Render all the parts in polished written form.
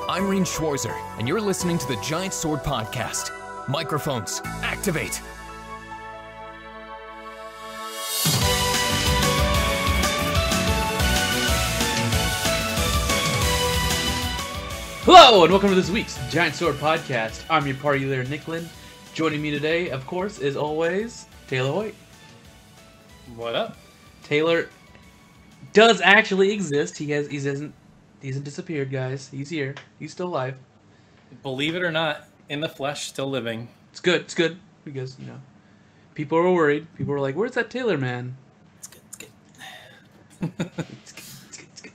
I'm Reen Schwarzer, and you're listening to the Giant Sword Podcast. Microphones, activate! Hello, and welcome to this week's Giant Sword Podcast. I'm your party leader, Nicklin. Joining me today, of course, is always Taylor Hoyt. What up? Taylor does actually exist. He hasn't disappeared, guys. He's here. He's still alive. Believe it or not, in the flesh, still living. It's good. It's good because people were worried. People were like, "Where's that Taylor man?" It's good. It's good. It's good.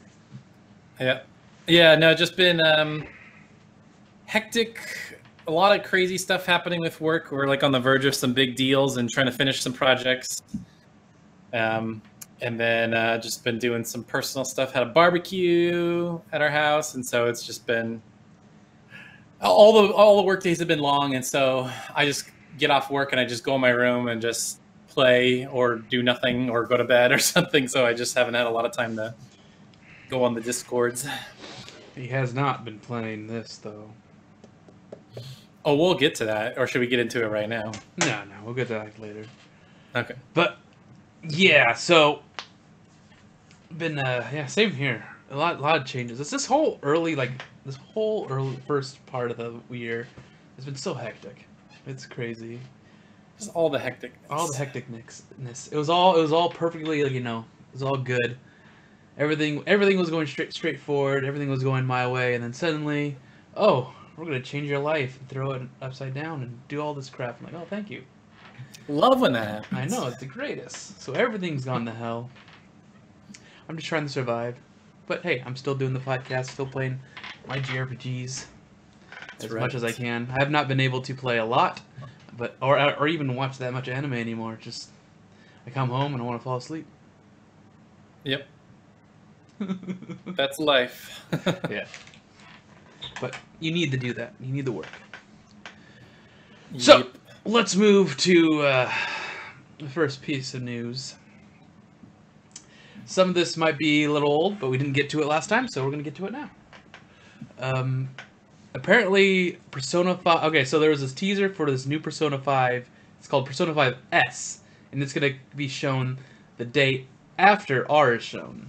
Yeah. No, just been hectic. A lot of crazy stuff happening with work. We're like on the verge of some big deals and trying to finish some projects. And then just been doing some personal stuff. Had a barbecue at our house, and so it's just been all the work days have been long, and so I just get off work and I just go in my room and just play or do nothing or go to bed or something. So I just haven't had a lot of time to go on the Discords. He has not been playing this though. Oh, we'll get to that, or should we get into it right now? No, we'll get to that later. Okay. But yeah, so been same here. A lot of changes. It's this whole early first part of the year has been so hectic. It's crazy. Just all the hecticness. All the hecticness. It was all perfectly it was all good. Everything was going straightforward. Everything was going my way, and then suddenly, we're gonna change your life and throw it upside down and do all this crap. I'm like, oh, thank you. Love when that happens. I know, it's the greatest. So everything's gone to hell. I'm just trying to survive. But hey, I'm still doing the podcast, still playing my JRPGs as much as I can. I have not been able to play a lot, or even watch that much anime anymore. Just I come home and I want to fall asleep. Yep. That's life. Yeah. But you need to do that. You need the work. So, let's move to the first piece of news. Some of this might be a little old, but we didn't get to it last time, so we're going to get to it now. Apparently, Persona 5... Okay, so there was this teaser for this new Persona 5. It's called Persona 5 S, and it's going to be shown the day after R is shown.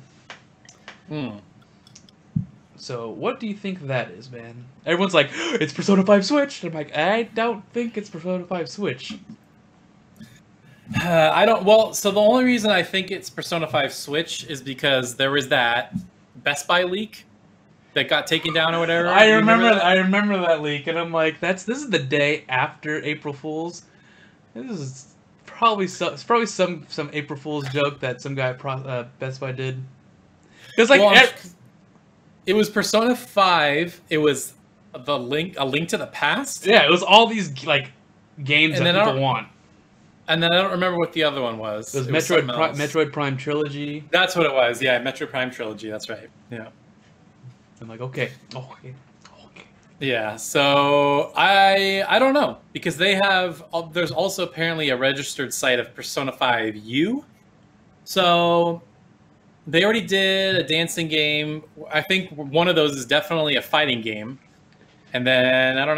So, what do you think that is, man? Everyone's like, it's Persona 5 Switch! And I'm like, I don't think it's Persona 5 Switch. I don't... Well, so the only reason I think it's Persona 5 Switch is because there was that Best Buy leak that got taken down or whatever. I remember that leak, and I'm like, this is the day after April Fool's. This is probably some April Fool's joke that some guy at Best Buy did. Because it was Persona 5. It was a link to the past. Yeah, it was all these games that people want. And then I don't remember what the other one was. It was Metroid Prime Trilogy. That's what it was. Yeah, Metroid Prime Trilogy. That's right. Yeah. I'm like, okay. Yeah. So I don't know, because there's also apparently a registered site of Persona 5 U. So they already did a dancing game. I think one of those is definitely a fighting game. And then I don't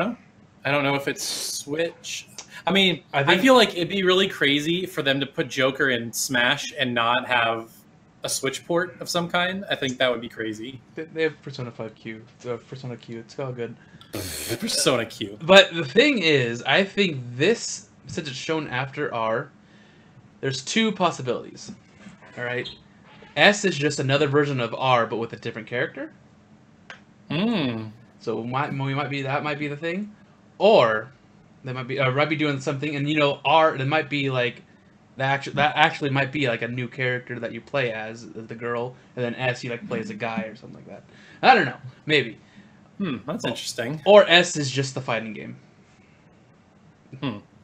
know if it's Switch. I mean, I feel like it'd be really crazy for them to put Joker in Smash and not have a Switch port of some kind. I think that would be crazy. They have Persona 5 Q. Persona Q. It's all good. Persona Q. But the thing is, I think this, since it's shown after R, there's two possibilities. All right? S is just another version of R, but with a different character. So that might be the thing. Or... They might be doing something, and R. There might be that actually might be like a new character that you play as the girl, and then S you play as a guy or something like that. I don't know, maybe. That's interesting. Or S is just the fighting game.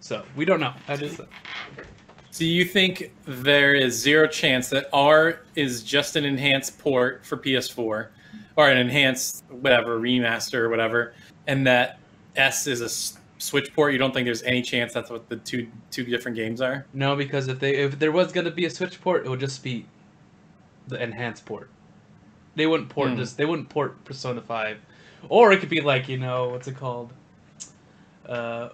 So we don't know. So you think there is zero chance that R is just an enhanced port for PS4, or an enhanced remaster or whatever, and that S is a Switch port? You don't think there's any chance that's what the two different games are? No, because if there was going to be a Switch port, it would just be the enhanced port. They wouldn't port Persona 5 Or it could be like, you know, what's it called? Uh,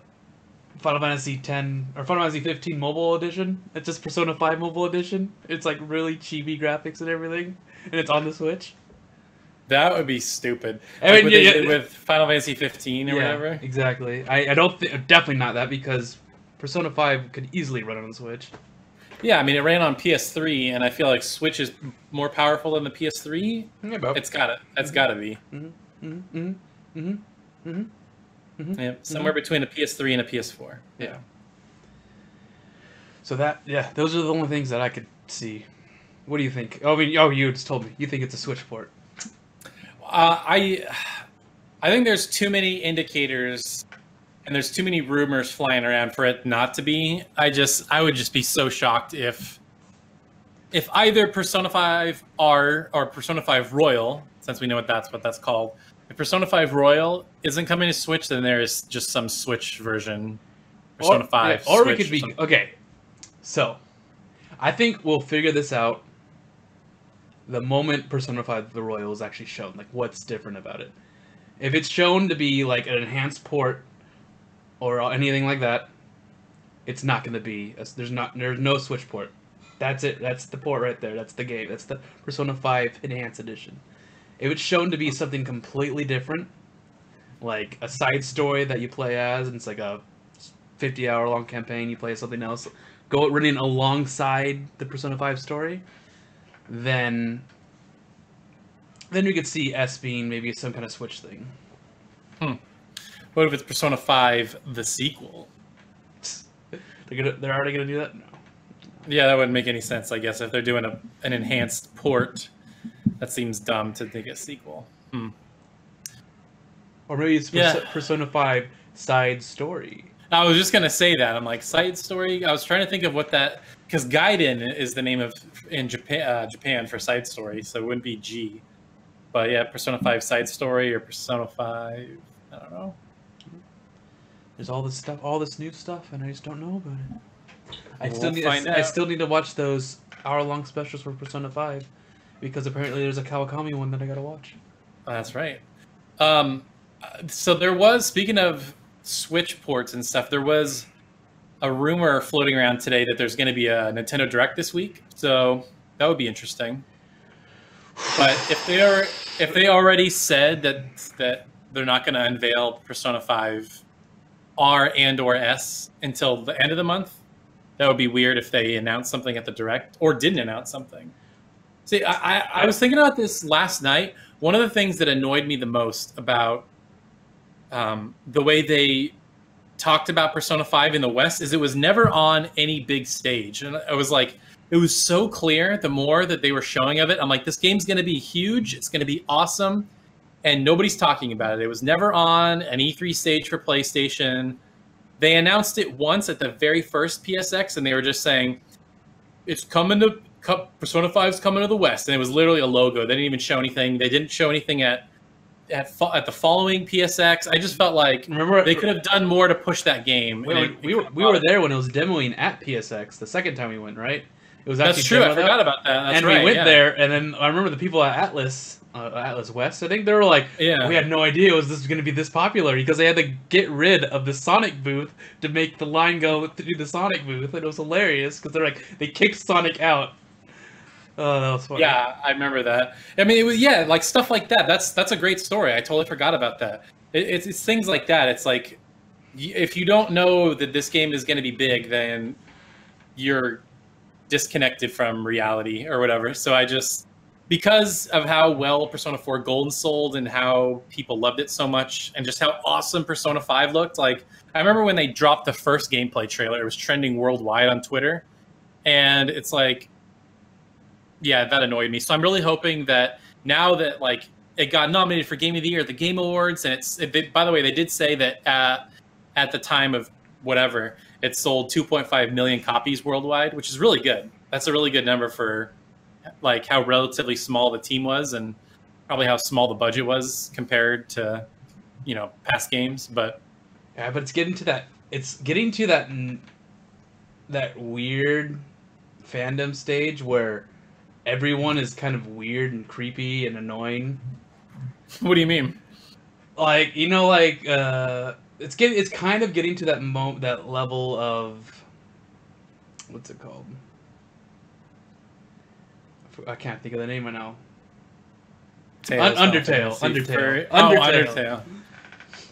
Final Fantasy 10 or Final Fantasy 15 Mobile Edition. It's just Persona 5 Mobile Edition. It's like really chibi graphics and everything, and it's on the Switch. That would be stupid. I Like mean, what they did with Final Fantasy 15 or yeah, whatever. exactly. I don't definitely not that, because Persona 5 could easily run on the Switch. Yeah, I mean, it ran on PS3, and I feel like Switch is more powerful than the PS3. Yeah, bro. It's gotta be. Yeah, somewhere between a PS3 and a PS4. Yeah. So that, yeah, those are the only things that I could see. What do you think? Oh, I mean, you just told me you think it's a Switch port. I think there's too many indicators, and there's too many rumors flying around for it not to be. I would just be so shocked if either Persona 5 R or Persona 5 Royal, since we know what that's called. If Persona 5 Royal isn't coming to Switch, then there is just some Switch version. Persona 5. Or Switch it could be okay. So, I think we'll figure this out the moment Persona 5 the Royal is actually shown. Like, what's different about it? If it's shown to be like an enhanced port or anything like that, it's not going to be. There's no Switch port. That's it. That's the port right there. That's the game. That's the Persona 5 Enhanced Edition. If it's shown to be something completely different, like a side story that you play as, and it's like a 50-hour long campaign, you play as something else, running alongside the Persona 5 story, then we could see S being maybe some kind of Switch thing. What if it's Persona 5 the sequel? They're already gonna do that? No. Yeah, that wouldn't make any sense, I guess, if they're doing an enhanced port. That seems dumb to think a sequel. Or maybe it's Persona 5 side story. I was just gonna say that. I'm like, side story. I was trying to think of what that, because Gaiden is the name in Japan for side story, so it wouldn't be G. But yeah, Persona 5 side story or Persona 5. I don't know. There's all this new stuff, and I just don't know about it. I still need to watch those hour-long specials for Persona 5, because apparently there's a Kawakami one that I gotta watch. Oh, that's right. So there was, speaking of Switch ports and stuff, there was a rumor floating around today that there's going to be a Nintendo Direct this week. So that would be interesting. But if they already said that they're not going to unveil Persona 5 R and or S until the end of the month, that would be weird if they announced something at the Direct or didn't announce something. See, I was thinking about this last night. One of the things that annoyed me the most about the way they talked about Persona 5 in the West is it was never on any big stage. And I was like, it was so clear the more that they were showing of it. I'm like, this game's going to be huge. It's going to be awesome. And nobody's talking about it. It was never on an E3 stage for PlayStation. They announced it once at the very first PSX, and they were just saying, it's coming to... Persona 5's coming to the West. And it was literally a logo. They didn't even show anything. They didn't show anything at the following PSX. I just felt like they could have done more to push that game. We were there when it was demoing at PSX the second time we went, right? It was actually true. I forgot about that. That's we went there, and then I remember the people at Atlas West. I think they were like, we had no idea this was going to be this popular, because they had to get rid of the Sonic booth to make the line go to do the Sonic booth, and it was hilarious because they kicked Sonic out. Oh, that was funny. Yeah, I remember that. I mean, it was like stuff like that. That's a great story. I totally forgot about that. It's things like that. It's like, if you don't know that this game is going to be big, then you're disconnected from reality or whatever. So because of how well Persona 4 Golden sold and how people loved it so much, and just how awesome Persona 5 looked. Like, I remember when they dropped the first gameplay trailer, it was trending worldwide on Twitter, and it's like, yeah, that annoyed me. So I'm really hoping that now that like it got nominated for Game of the Year at the Game Awards, and by the way, they did say that at the time of whatever, it sold 2.5 million copies worldwide, which is really good. That's a really good number for like how relatively small the team was, and probably how small the budget was compared to, past games. But yeah, but it's getting to that weird fandom stage where everyone is kind of weird and creepy and annoying. What do you mean? like it's kind of getting to that level of what's it called? I can't think of the name right now. Undertale.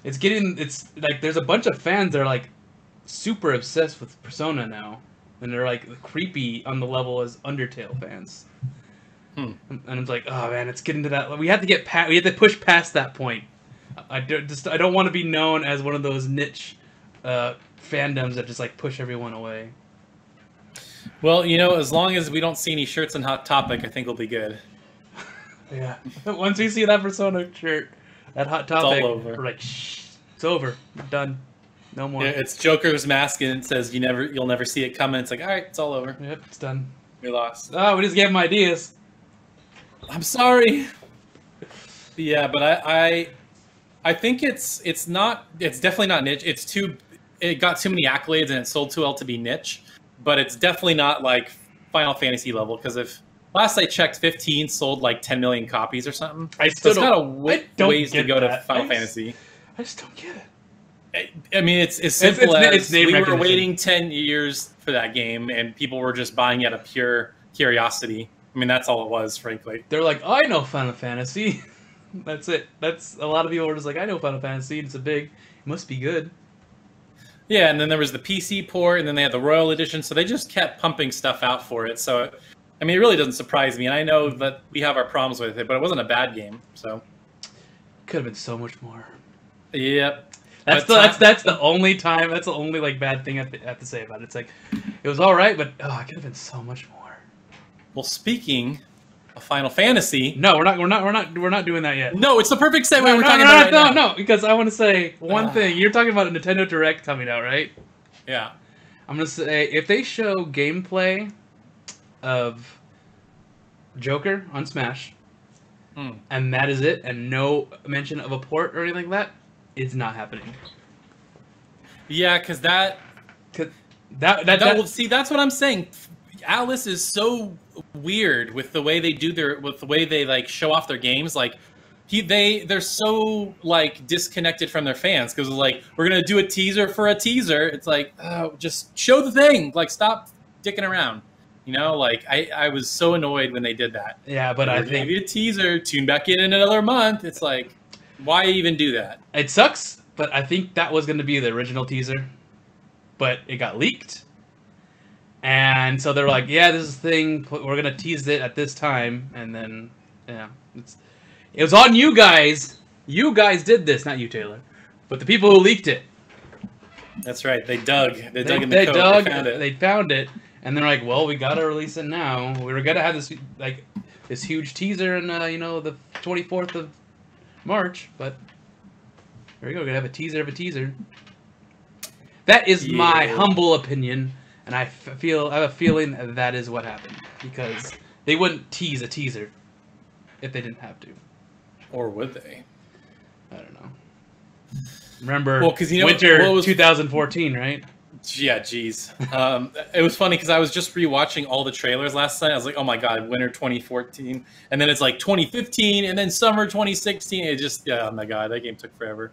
It's like there's a bunch of fans that are like super obsessed with Persona now, and they're like creepy on the level as Undertale fans. And it's like, oh man, it's getting to that. We have to push past that point. I don't want to be known as one of those niche fandoms that just like push everyone away. Well, you know, as long as we don't see any shirts on Hot Topic, I think we'll be good. Yeah. Once we see that Persona shirt at Hot Topic, it's all over. We're like, shh, it's over. We're done. No more. Yeah, it's Joker's mask and it says you'll never see it coming. It's like, all right, it's all over. Yep, it's done. We lost. Oh, we just gave him ideas. I'm sorry. Yeah, but I think it's definitely not niche. It got too many accolades and it sold too well to be niche, but it's definitely not like Final Fantasy level, because if last I checked 15 sold like 10 million copies or something. I still so it's got a ways to go to Final Fantasy. I just don't get it. I mean, it's as simple as name we were recognition. waiting 10 years for that game and people were just buying it out of pure curiosity. I mean, that's all it was, frankly. They're like, oh, I know Final Fantasy. That's it. That's a lot of people are just like, I know Final Fantasy. It's it must be good. Yeah, and then there was the PC port, and then they had the Royal Edition, so they just kept pumping stuff out for it. So, I mean, it really doesn't surprise me, and I know that we have our problems with it, but it wasn't a bad game. So, could have been so much more. Yep. That's the only time. That's the only like bad thing I have to say about it. It's like it was all right, but it could have been so much more. Well, speaking of Final Fantasy, no, we're not doing that yet. No, it's the perfect segue we're talking about right now. No, because I want to say one thing. You're talking about a Nintendo Direct coming out, right? Yeah. I'm gonna say if they show gameplay of Joker on Smash, and that is it, and no mention of a port or anything like that, it's not happening. Yeah, because that see, that's what I'm saying. Atlas is so weird with the way they like show off their games. Like they're so like disconnected from their fans, because like, we're gonna do a teaser for a teaser. It's like, oh, just show the thing. Like, stop dicking around. You know, like I was so annoyed when they did that. Yeah, but I think maybe a teaser, tune back in another month. It's like, why even do that? It sucks, but I think that was going to be the original teaser, but it got leaked. And so they're like, yeah, this is the thing, we're going to tease it at this time. And then, yeah, it was on you guys. You guys did this, not you, Taylor. But the people who leaked it. That's right. They dug in the code. They found it. They found it. And they're like, well, we got to release it now. We were going to have this huge teaser in, the 24th of March. But there we go. We're going to have a teaser of a teaser. That is my humble opinion. And I have a feeling that is what happened, because they wouldn't tease a teaser if they didn't have to. Or would they? I don't know. Remember, winter 2014, right? Yeah, jeez. It was funny because I was just rewatching all the trailers last night. I was like, oh my god, winter 2014, and then it's like 2015, and then summer 2016. It just, oh my god, that game took forever.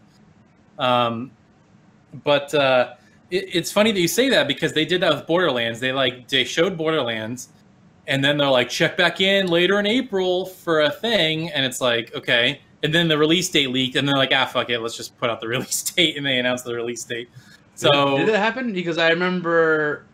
It's funny that you say that, because they did that with Borderlands. They showed Borderlands, and then they're like, check back in later in April for a thing, and it's like, okay. And then the release date leaked, and they're like, fuck it, let's just put out the release date, and they announced the release date. So did it happen? Because I remember.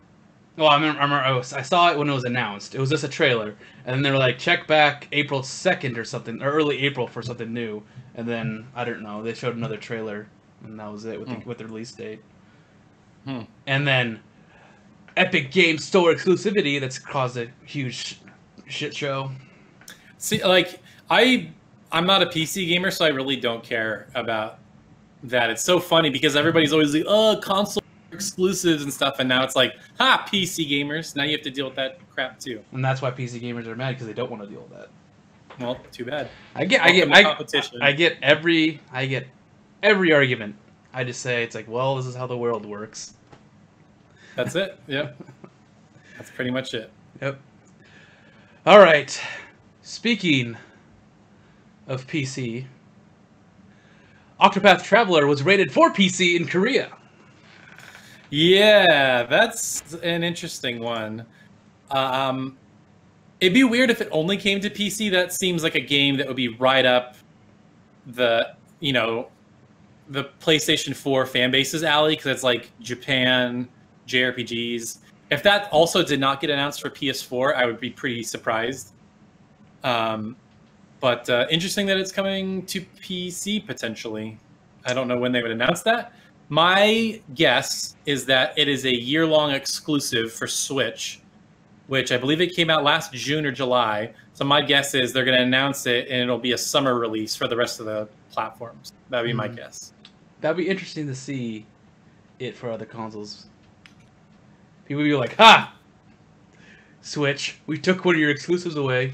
Well, I saw it when it was announced. It was just a trailer, and then they were like, check back April 2nd or something, or early April for something new. And then I don't know. They showed another trailer, and that was it with the release date. And then Epic Games Store exclusivity that's caused a huge shit show. See, like, I'm not a PC gamer, so I really don't care about that. It's so funny because everybody's always like, oh, console exclusives and stuff, and now it's like, PC gamers. Now you have to deal with that crap too. And that's why PC gamers are mad, because they don't want to deal with that. Well, too bad. I get every argument. I just say, it's like, well, this is how the world works. That's it. Yep. That's pretty much it. Yep. All right. Speaking of PC, Octopath Traveler was rated for PC in Korea. Yeah, that's an interesting one. It'd be weird if it only came to PC. That seems like a game that would be right up the the PlayStation 4 fan base's alley, because it's like Japan JRPGs. If that also did not get announced for PS4, I would be pretty surprised. But interesting that it's coming to PC potentially. I don't know when they would announce that. My guess is that it is a year-long exclusive for Switch, which I believe it came out last June or July. So my guess is they're going to announce it and it'll be a summer release for the rest of the platforms. That'd be my guess. That'd be interesting to see it for other consoles. People would be like, "Ha! Switch, we took one of your exclusives away."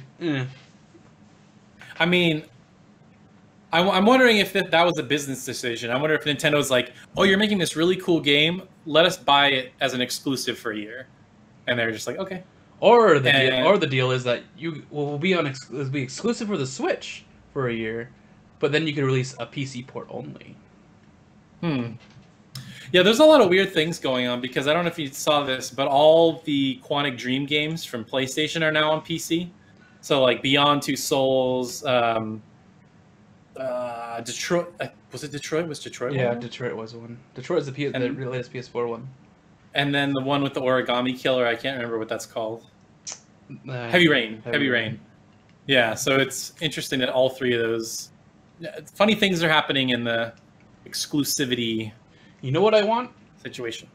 I mean, I'm wondering if that was a business decision. I wonder if Nintendo's like, "Oh, you're making this really cool game. Let us buy it as an exclusive for a year," and they're just like, "Okay." Or the deal is that will be exclusive for the Switch for a year, but then you can release a PC port only. Yeah, there's a lot of weird things going on, because I don't know if you saw this, but all the Quantic Dream games from PlayStation are now on PC. So like Beyond Two Souls, Detroit. Was it Detroit? Was Detroit? Yeah, one? Detroit was one. Detroit is the latest PS4 one. And then the one with the origami killer, I can't remember what that's called. Heavy Rain. Heavy Rain. Yeah, so it's interesting that all three of those funny things are happening in the exclusivity. You know what I want? Situation.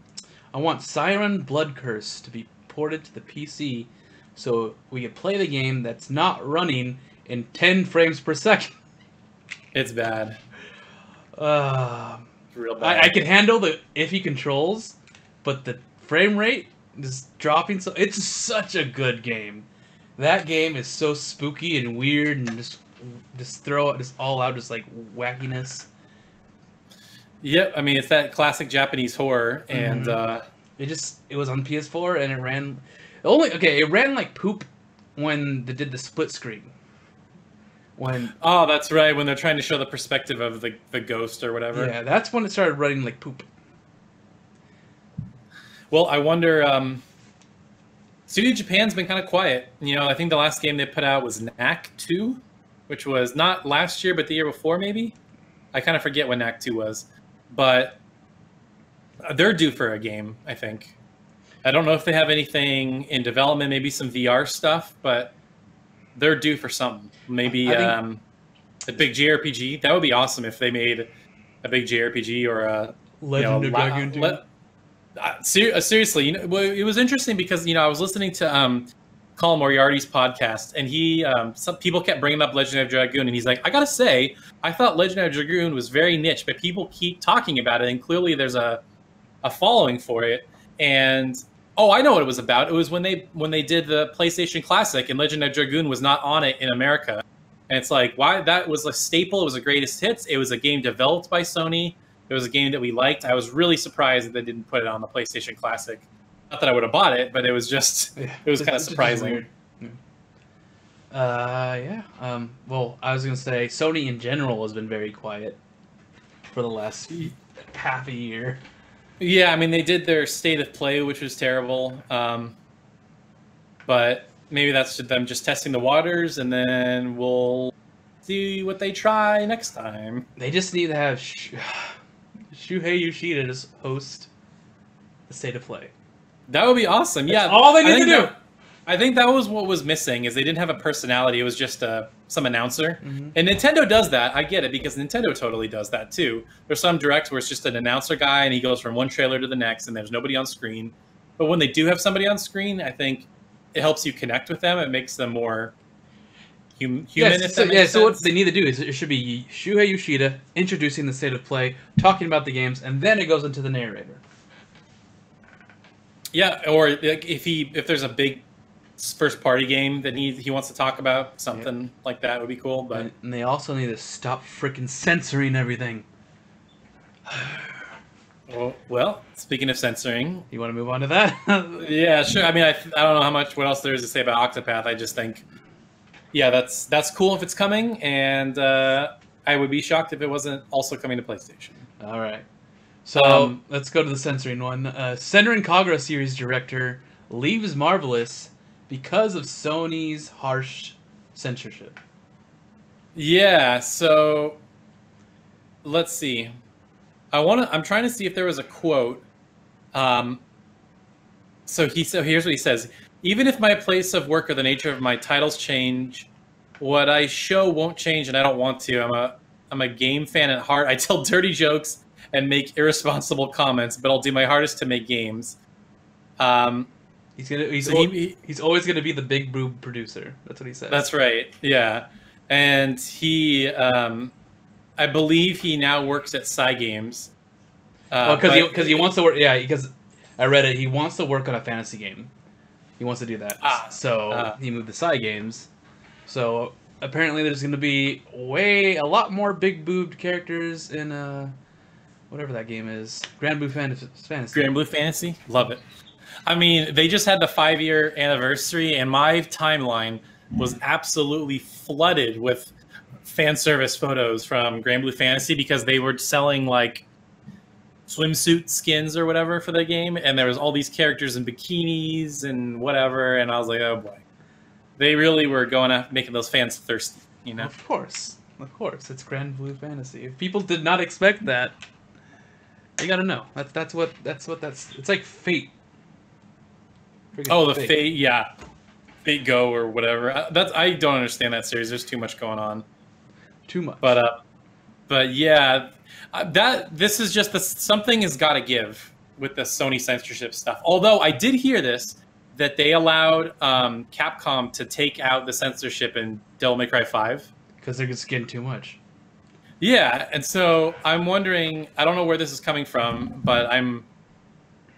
I want Siren Blood Curse to be ported to the PC so we can play the game that's not running in 10 frames per second. It's bad. Real bad. I can handle the iffy controls, but the frame rate is dropping. So it's such a good game. That game is so spooky and weird, and just throw it just all out, just like wackiness. Yep, I mean it's that classic Japanese horror, and it was on PS4 and it ran it ran like poop when they did the split screen. Oh, that's right, when they're trying to show the perspective of the ghost or whatever. Yeah, that's when it started running like poop. Well, I wonder. Studio Japan's been kind of quiet. I think the last game they put out was Knack 2, which was not last year, but the year before, maybe. I kind of forget when Knack 2 was, but they're due for a game, I think. I don't know if they have anything in development, maybe some VR stuff, but they're due for something. Maybe a big JRPG. That would be awesome if they made a big JRPG or a Legend of Dragoon 2. Seriously, it was interesting because I was listening to Colin Moriarty's podcast, and some people kept bringing up Legend of Dragoon, and he's like, I gotta say, I thought Legend of Dragoon was very niche, but people keep talking about it, and clearly there's a following for it. And I know what it was about. It was when they did the PlayStation Classic, and Legend of Dragoon was not on it in America, and it's like, why? That was a staple. It was a greatest hits. It was a game developed by Sony. It was a game that we liked. I was really surprised that they didn't put it on the PlayStation Classic. Not that I would have bought it, but it was kind of surprising. Well, I was going to say, Sony in general has been very quiet for the last half a year. Yeah, I mean, they did their State of Play, which was terrible. But maybe that's them just testing the waters, and then we'll see what they try next time. They just need to have Shuhei Yoshida just host the State of Play. That would be awesome. That's all they need to do. I think that was what was missing, is they didn't have a personality. It was just some announcer. And Nintendo does that. I get it, because Nintendo totally does that too. There's some directs where it's just an announcer guy, and he goes from one trailer to the next, and there's nobody on screen. But when they do have somebody on screen, I think it helps you connect with them. It makes them more human. So what they need to do is it should be Shuhei Yoshida introducing the State of Play, talking about the games, and then it goes into the narrator. Yeah, or if there's a big first party game that he wants to talk about, something like that would be cool. But and they also need to stop freaking censoring everything. Well, speaking of censoring, you want to move on to that? Yeah, sure. I mean, I don't know what else there is to say about Octopath. I just think, yeah, that's cool if it's coming, and I would be shocked if it wasn't also coming to PlayStation. All right. So let's go to the censoring one. Senran Kagura series director leaves Marvelous because of Sony's harsh censorship. Yeah, so let's see. I'm trying to see if there was a quote. So here's what he says. Even if my place of work or the nature of my titles change, what I show won't change, and I don't want to. I'm a game fan at heart. I tell dirty jokes and make irresponsible comments, but I'll do my hardest to make games. He's always gonna be the big boob producer. That's what he says. That's right. Yeah, and he, I believe he now works at Cygames. Because he wants to work. Yeah, because I read it. He wants to work on a fantasy game. He wants to do that. He moved to Cygames. So apparently, there's going to be a lot more big boobed characters in whatever that game is. Grand Blue Fantasy. Grand Blue Fantasy, love it. I mean, they just had the 5-year anniversary, and my timeline was absolutely flooded with fan service photos from Grand Blue Fantasy because they were selling like swimsuit skins or whatever for the game, and there was all these characters in bikinis and whatever, and I was like, oh boy, they really were going after making those fans thirsty, you know? Of course, it's Grand Blue Fantasy. If people did not expect that, you gotta know that's it's like Fate. The Fate, yeah, Fate Go or whatever. I don't understand that series. There's too much going on. Too much. But yeah, this is just something has got to give with the Sony censorship stuff. Although I did hear that they allowed Capcom to take out the censorship in Devil May Cry 5 because they're just getting too much. Yeah, and so I'm wondering. I don't know where this is coming from, but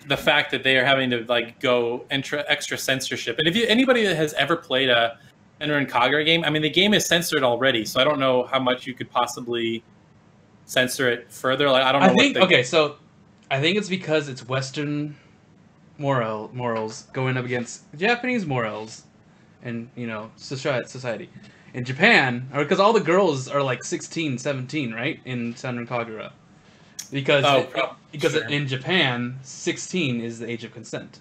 the fact that they are having to like go extra censorship. And if anybody that has ever played a Senran Kagura game, I mean, the game is censored already, so I don't know how much you could possibly censor it further. Like I don't know. So I think it's because it's Western morals going up against Japanese morals, and society. In Japan, or because all the girls are like 16, 17, right? In Senran Kagura. Because in Japan, 16 is the age of consent.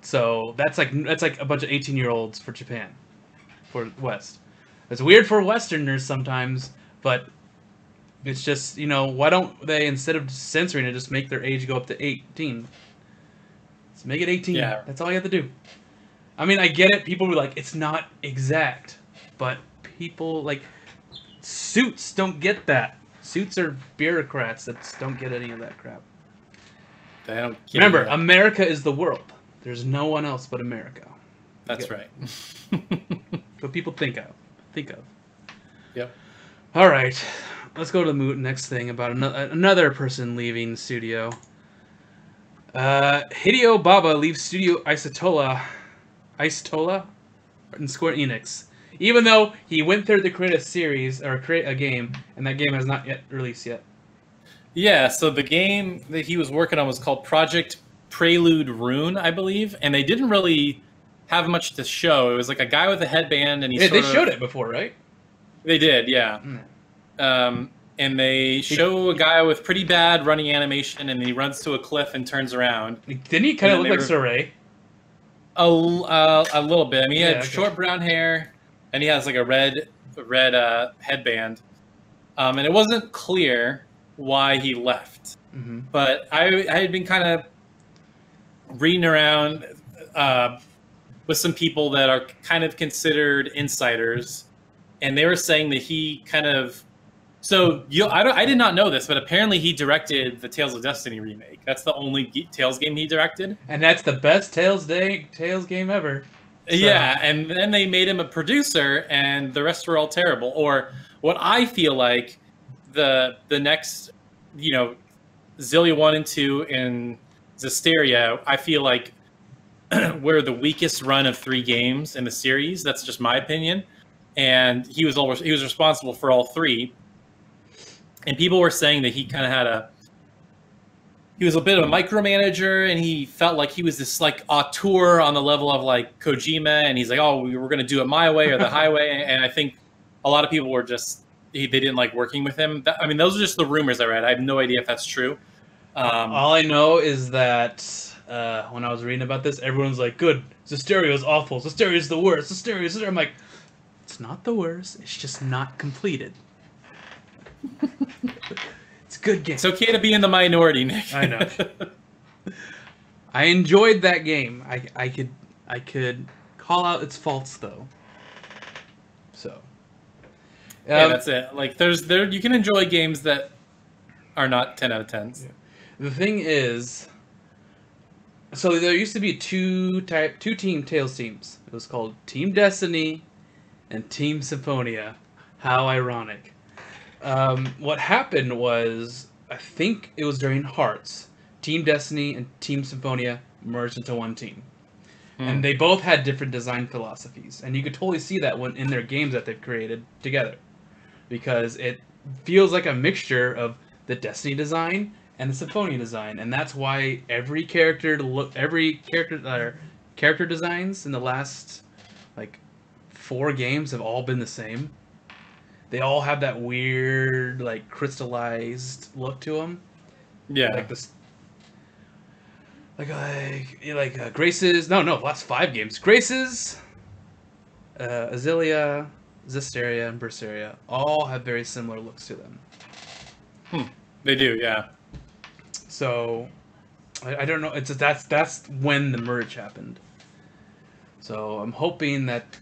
So that's like a bunch of 18-year-olds for Japan, for West. It's weird for Westerners sometimes, but it's just why don't they, instead of censoring it, just make their age go up to 18? Let's make it 18. Yeah. That's all you have to do. I mean, I get it. People were like, it's not exact, but people like Suits don't get that. Suits are bureaucrats that don't get any of that crap. They don't get Remember, America is the world. There's no one else but America. That's right. What people think of. Yep. All right. Let's go to the next thing about another person leaving the studio. Hideo Baba leaves Studio Istolia in Square Enix. Even though he went there to create a series or create a game, and that game has not yet released yet. Yeah, so the game that he was working on was called Project Prelude Rune, I believe, and they didn't really have much to show. It was like a guy with a headband, and they showed it before, right? They did, yeah. And they show a guy with pretty bad running animation, and he runs to a cliff and turns around. Didn't he kind of look like Saray? A little bit. I mean, he had short brown hair, and he has like a red headband. And it wasn't clear why he left. Mm-hmm. But I had been kind of reading around with some people that are kind of considered insiders, and they were saying that he kind of... So I did not know this, but apparently he directed the Tales of Destiny remake. That's the only Tales game he directed. And that's the best Tales game ever. So. Yeah, and then they made him a producer, and the rest were all terrible. Or what I feel like the next, Zillia 1 and 2 and Zestiria, I feel like were the weakest run of 3 games in the series. That's just my opinion. And he was responsible for all 3. And people were saying that he kind of he was a bit of a micromanager, and he felt like he was this like auteur on the level of like Kojima, and he's like, oh, we were going to do it my way or the highway. And I think a lot of people were just they didn't like working with him. I mean, those are just the rumors I read. I have no idea if that's true. All I know is that when I was reading about this, everyone's like, "Good, Zesteria is awful. Zesteria is the worst. Zesteria." I'm like, it's not the worst. It's just not completed. It's a good game. It's okay to be in the minority, Nick. I know. I enjoyed that game. I could call out its faults though. So. Yeah, that's it. Like you can enjoy games that are not 10 out of 10s. Yeah. The thing is, so there used to be two team Tales teams. It was called Team Destiny and Team Symphonia. How ironic. What happened was, I think it was during Hearts, Team Destiny and Team Symphonia merged into one team. And they both had different design philosophies. And you could totally see that in their games that they've created together. Because it feels like a mixture of the Destiny design and the Symphonia design. And that's why every character designs in the last, 4 games have all been the same. They all have that weird, crystallized look to them. Yeah. Like this. Grace's. No, last 5 games. Grace's, Istolia, Zesteria, and Berseria all have very similar looks to them. They do, yeah. So, I don't know. That's when the merge happened. So I'm hoping that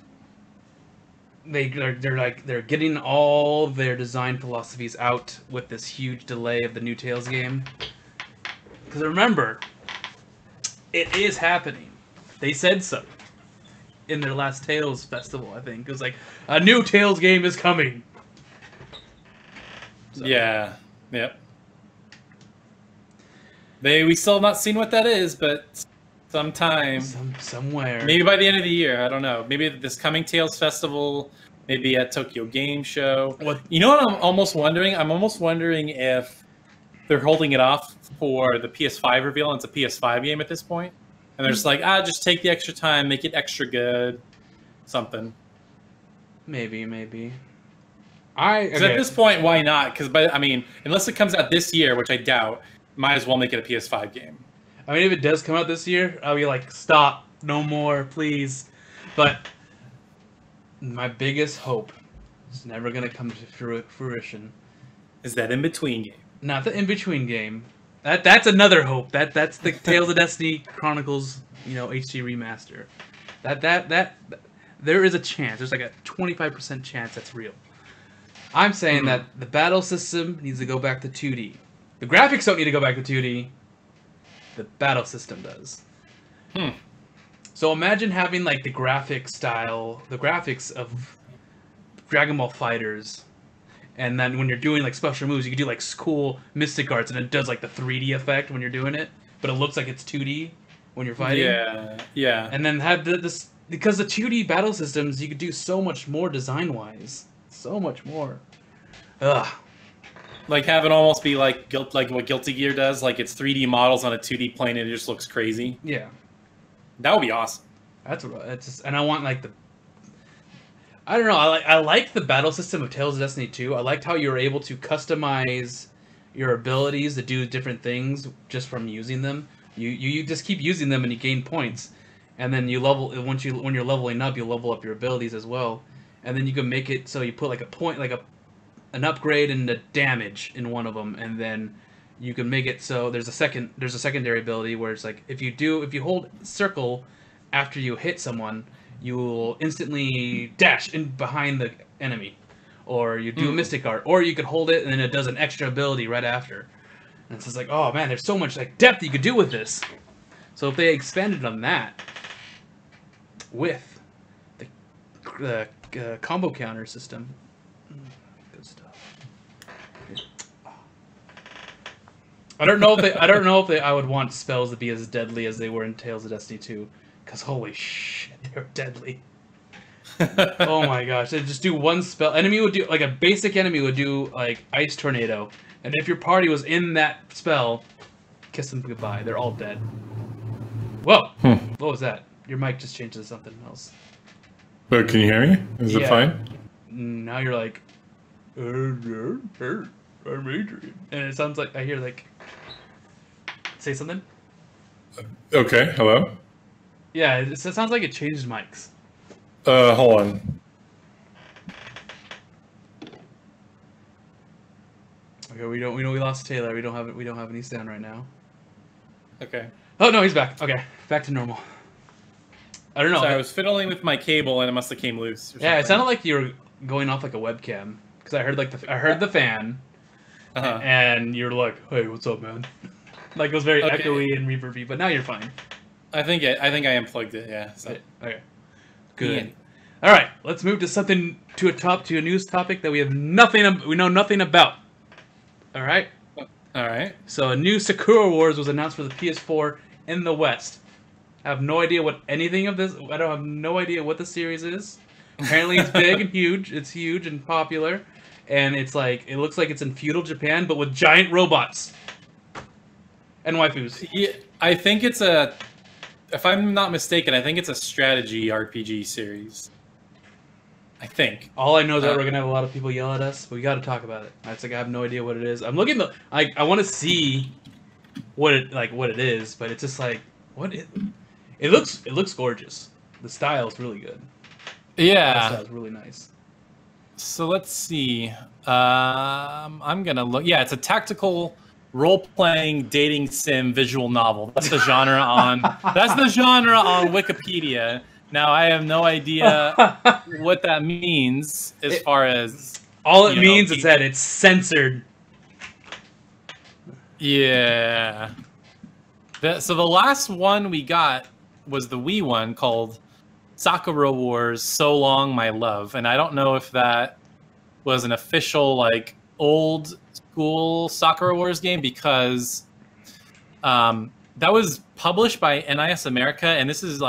they're getting all their design philosophies out with this huge delay of the new Tales game. Because remember, it is happening. They said so in their last Tales festival, I think. It was like, a new Tales game is coming. So. Yeah. Yep. We still have not seen what that is, but sometime. Somewhere. Maybe by the end of the year. I don't know. Maybe at this coming Tales festival. Maybe at Tokyo Game Show. What? You know what I'm almost wondering? I'm almost wondering if they're holding it off for the PS5 reveal, and it's a PS5 game at this point. And they're just like, just take the extra time, make it extra good. Something. Maybe. Because at this point, why not? Because, unless it comes out this year, which I doubt, might as well make it a PS5 game. I mean, if it does come out this year, I'll be like, stop, no more, please. But my biggest hope is never going to come to fruition. Is that in-between game? Not the in-between game. That's another hope. That's the Tales of Destiny Chronicles, HD remaster. That there is a chance. There's like a 25% chance that's real. I'm saying that the battle system needs to go back to 2D. The graphics don't need to go back to 2D. The battle system does. So imagine having the graphics of Dragon Ball Fighters, and then when you're doing special moves, you can do cool Mystic Arts, and it does the 3D effect when you're doing it, but it looks like it's 2D when you're fighting. Yeah. And then have this because the 2D battle systems, you could do so much more design-wise, so much more. Ugh. Have it almost be like what Guilty Gear does, it's 3D models on a 2D plane and it just looks crazy. Yeah. That would be awesome. And I want I don't know. I like the battle system of Tales of Destiny 2. I liked how you were able to customize your abilities to do different things just from using them. You just keep using them and you gain points, and then you level when you're leveling up, you level up your abilities as well, and then you can make it so you put a point an upgrade and a damage in one of them, and then you can make it so there's a secondary ability where it's if you hold circle after you hit someone, you will instantly dash in behind the enemy, or you do a Mystic Art, or you could hold it and then it does an extra ability right after. And it's just oh man, there's so much depth you could do with this. So if they expanded on that with the combo counter system, good stuff. I don't know if I would want spells to be as deadly as they were in Tales of Destiny 2, because holy shit, they're deadly. Oh my gosh, they just do one spell. Enemy would do a basic enemy would do Ice Tornado, and if your party was in that spell, kiss them goodbye. They're all dead. Whoa, What was that? Your mic just changed to something else. But can you hear me? Is it fine? Now you're I'm Adrian. And it sounds like I hear like say something. Okay, hello? Yeah, it sounds like it changed mics. Hold on. Okay, we lost Taylor. We don't have any sound right now. Okay. Oh no, he's back. Okay, back to normal. I don't know. So I was fiddling with my cable and it must have came loose. Or Yeah, it something. sounded like you were going off like a webcam because I heard the fan, and you're like, "Hey, what's up, man?" Like it was very echoey and reverby, but now you're fine. I think I unplugged it. Yeah. So. Okay. Good. All right, let's move to a news topic that we know nothing about. All right. All right. So a new Sakura Wars was announced for the PS4 in the West. I have no idea what anything of this. I don't have no idea what the series is. Apparently, it's big and huge. It's huge and popular, and it looks like it's in feudal Japan, but with giant robots and waifus. Yeah, I think it's if I'm not mistaken, I think it's a strategy RPG series. I think. All I know is that we're gonna have a lot of people yell at us, but we got to talk about it. I have no idea what it is. I'm looking. I want to see what it is, but it's just like what it. It looks gorgeous. The style is really good. Yeah. The style is really nice. So let's see. I'm gonna look. Yeah, it's a tactical role-playing dating sim visual novel. That's the genre on Wikipedia. Now I have no idea what that means as far as all it means is that it's censored. Yeah. So the last one we got was the Wii one called Sakura Wars So Long My Love, and I don't know if that was an official old school Sakura Wars game because that was published by NIS America, and this is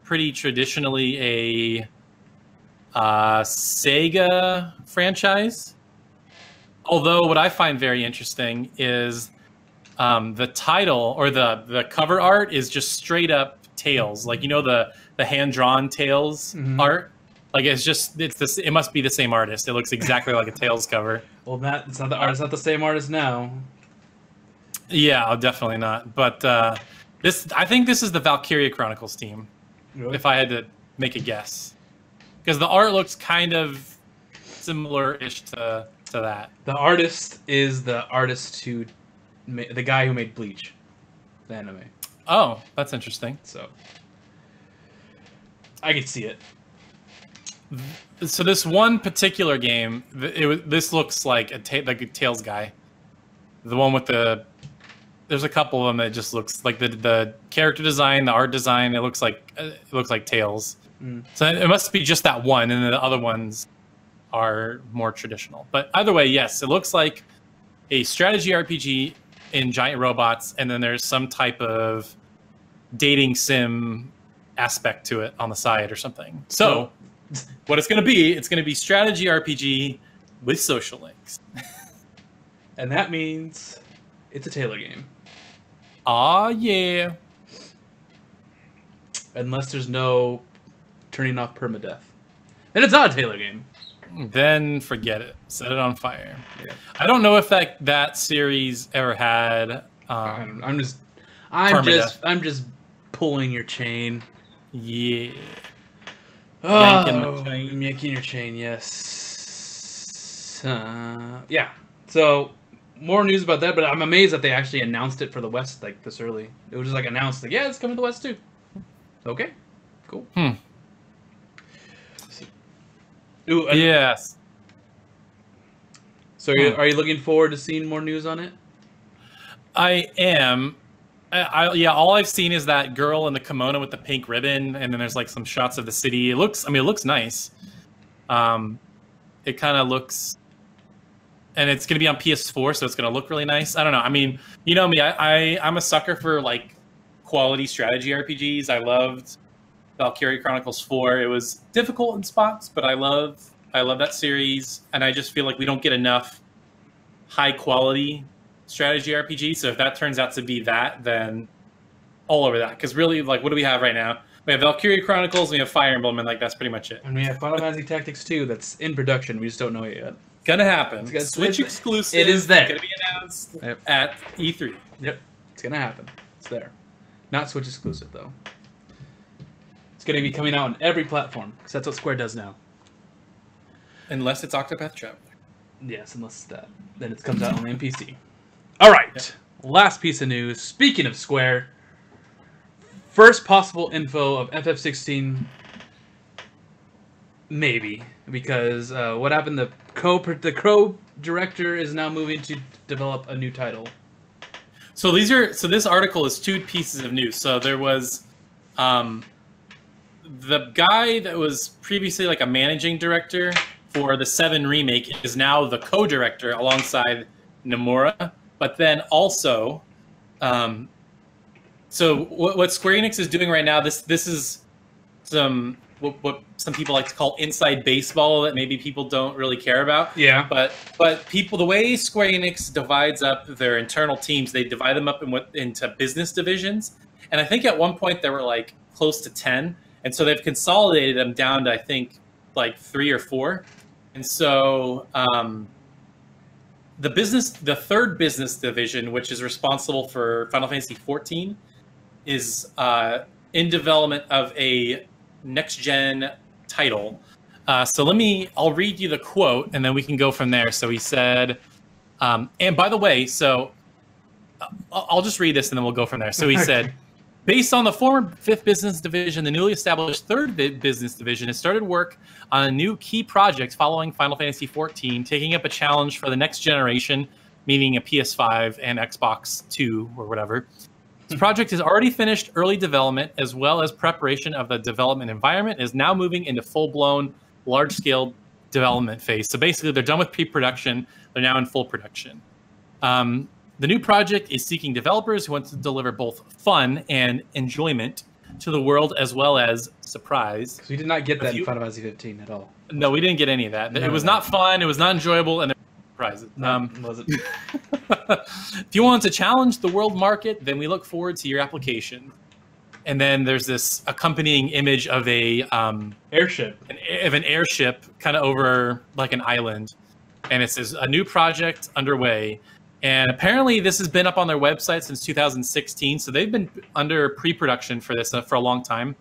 pretty traditionally a Sega franchise. Although what I find very interesting is the title or the cover art is just straight up Tails, the hand-drawn Tails art. It must be the same artist. It looks exactly like a Tails cover. Well, it's not the artist, not the same artist now. Yeah, definitely not. But I think this is the Valkyria Chronicles team. Really? If I had to make a guess, because the art looks kind of similar-ish to that. The artist is the guy who made Bleach, the anime. Oh, that's interesting. So I could see it. So this one particular game, this looks like a Tails guy. The one with there's a couple of them that just looks like the character design, the art design. It looks like Tails. So it must be just that one, and then the other ones are more traditional. But either way, yes, it looks like a strategy RPG in giant robots, and then there's some type of dating sim aspect to it on the side or something. So what it's going to be strategy RPG with social links. And that means it's a Taylor game. Aw, yeah. Unless there's no turning off permadeath. Then it's not a Taylor game. Then forget it. Set it on fire. Yeah. I don't know if that series ever had. I'm just pulling your chain. Yeah. Yanking my chain. I'm yanking your chain. Yes. Yeah. So more news about that, but I'm amazed that they actually announced it for the West this early. It was just announced yeah, it's coming to the West too. Okay. Cool. Ooh, Yes. So are you looking forward to seeing more news on it? I am. Yeah, all I've seen is that girl in the kimono with the pink ribbon, and then there's some shots of the city. It looks nice. It kind of looks, and it's gonna be on PS4, so it's gonna look really nice. I don't know. I mean, you know me, I'm a sucker for quality strategy RPGs. I loved Valkyria Chronicles 4. It was difficult in spots, but I love that series, and I just feel like we don't get enough high quality strategy RPG. So if that turns out to be that, then all over that. Because really, what do we have right now? We have Valkyria Chronicles, we have Fire Emblem, and that's pretty much it. And we have Final Fantasy Tactics 2 that's in production. We just don't know it yet. gonna happen. It's Switch exclusive. It is there. Gonna be announced at E3. Yep, it's gonna happen. It's there. Not Switch exclusive though. It's gonna be coming out on every platform because that's what Square does now. Unless it's Octopath Traveler. Yes, unless it's that. Then it comes out only on PC. All right. Yep. Last piece of news. Speaking of Square, first possible info of FF16. Maybe because what happened? The co-director is now moving to develop a new title. So this article is 2 pieces of news. So there was the guy that was previously like a managing director for the 7 remake is now the co-director alongside Nomura. But then also, so what Square Enix is doing right now, this is some what some people like to call inside baseball that maybe people don't really care about. Yeah. But people, the way Square Enix divides up their internal teams, they divide them up into business divisions. And I think at one point there were like close to 10. And so they've consolidated them down to, I think, like 3 or 4. And so the third business division, which is responsible for Final Fantasy XIV, is in development of a next-gen title. So I'll read you the quote, and then we can go from there. So he said, and by the way, so I'll just read this, and then we'll go from there. So he said, based on the former 5th business division, the newly established 3rd business division has started work on a new key project following Final Fantasy XIV, taking up a challenge for the next generation, meaning a PS5 and Xbox 2 or whatever. This project has already finished early development, as well as preparation of the development environment, is now moving into full-blown, large-scale development phase. So basically, they're done with pre-production. They're now in full production. The new project is seeking developers who want to deliver both fun and enjoyment to the world, as well as surprise. Because we did not get that in Final Fantasy 15 at all. No, we didn't get any of that. It was not fun. It was not enjoyable, and there were surprises. Was it? If you want to challenge the world market, then we look forward to your application. And then there's this accompanying image of a airship, an airship, kind of over like an island, and it says a new project underway. And apparently, this has been up on their website since 2016, so they've been under pre-production for this for a long time.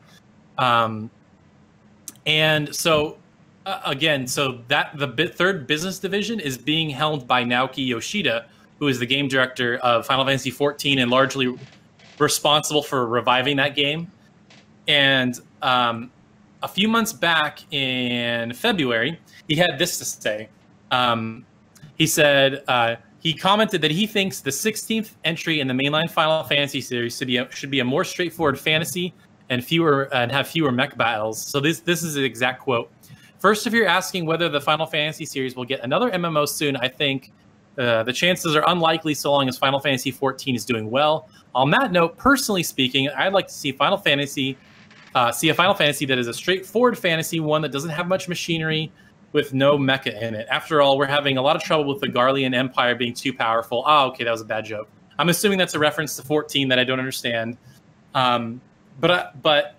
And so, again, so that the 3rd business division is being held by Naoki Yoshida, who is the game director of Final Fantasy XIV and largely responsible for reviving that game. And a few months back in February, he had this to say. He said he commented that he thinks the 16th entry in the mainline Final Fantasy series should be a more straightforward fantasy and have fewer mech battles. So this is the exact quote. First, if you're asking whether the Final Fantasy series will get another MMO soon, I think the chances are unlikely so long as Final Fantasy XIV is doing well. On that note, personally speaking, I'd like to see a Final Fantasy that is a straightforward fantasy, one that doesn't have much machinery with no mecha in it. After all, we're having a lot of trouble with the Garlean Empire being too powerful. Oh, okay, that was a bad joke. I'm assuming that's a reference to 14 that I don't understand. But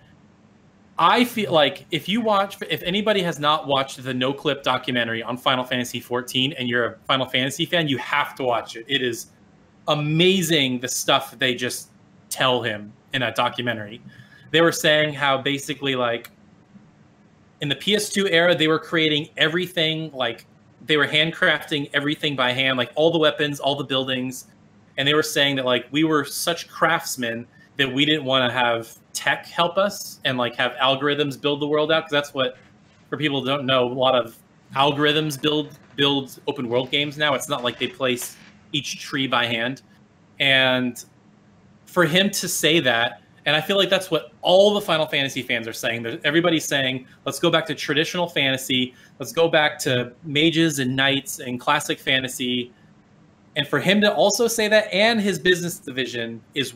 I feel like if anybody has not watched the No Clip documentary on Final Fantasy XIV and you're a Final Fantasy fan, you have to watch it. It is amazing the stuff they just tell him in that documentary. They were saying how basically like in the PS2 era, they were creating everything, like they were handcrafting everything by hand, like all the weapons, all the buildings. And they were saying that like we were such craftsmen that we didn't want to have tech help us and like have algorithms build the world out. Because that's what, for people who don't know, a lot of algorithms build open world games now. It's not like they place each tree by hand. And for him to say that, and I feel like that's what all the Final Fantasy fans are saying. Everybody's saying, let's go back to traditional fantasy. Let's go back to mages and knights and classic fantasy. And for him to also say that, and his business division is,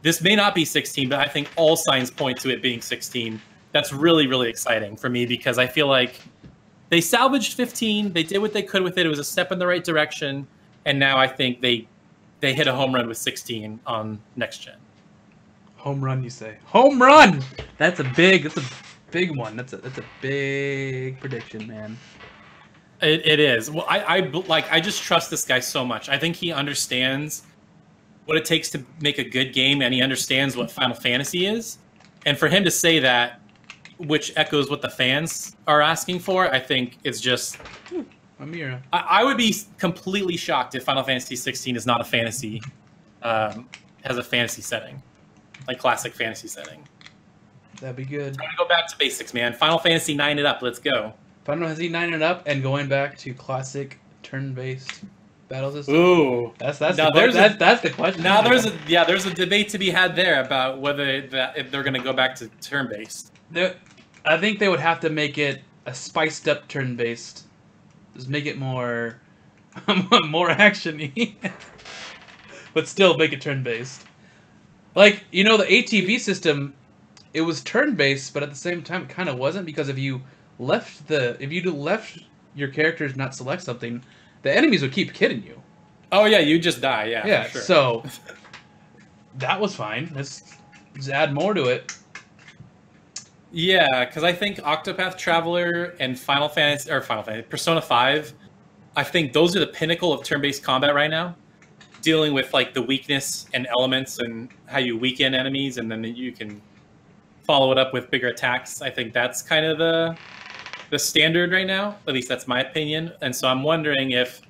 this may not be 16, but I think all signs point to it being 16. That's really, really exciting for me because I feel like they salvaged 15. They did what they could with it. It was a step in the right direction. And now I think they hit a home run with 16 on next gen. Home run, you say? Home run! That's a big one. That's a big prediction, man. It is. Well, I just trust this guy so much. I think he understands what it takes to make a good game, and he understands what Final Fantasy is. And for him to say that, which echoes what the fans are asking for, I think it's just... Amira. I would be completely shocked if Final Fantasy 16 is not a fantasy, has a fantasy setting, like classic fantasy setting. That'd be good. I'm gonna go back to basics, man. Final Fantasy 9 it up. Let's go. Final Fantasy 9 it up and going back to classic turn-based battle system. Ooh, that's now that's the question. Now there's a debate to be had there about whether if they're gonna go back to turn-based. I think they would have to make it a spiced up turn-based. Just make it more action-y. But still make it turn-based. Like, the ATV system, it was turn-based, but at the same time it kind of wasn't, because if you left your characters not select something, the enemies would keep killing you. Oh yeah, you just die, Yeah, for sure. So that was fine. Let's add more to it. Yeah, because I think Octopath Traveler and Persona 5, I think those are the pinnacle of turn-based combat right now. Dealing with like the weakness and elements and how you weaken enemies, and then you can follow it up with bigger attacks. I think that's kind of the standard right now. At least that's my opinion. And so I'm wondering if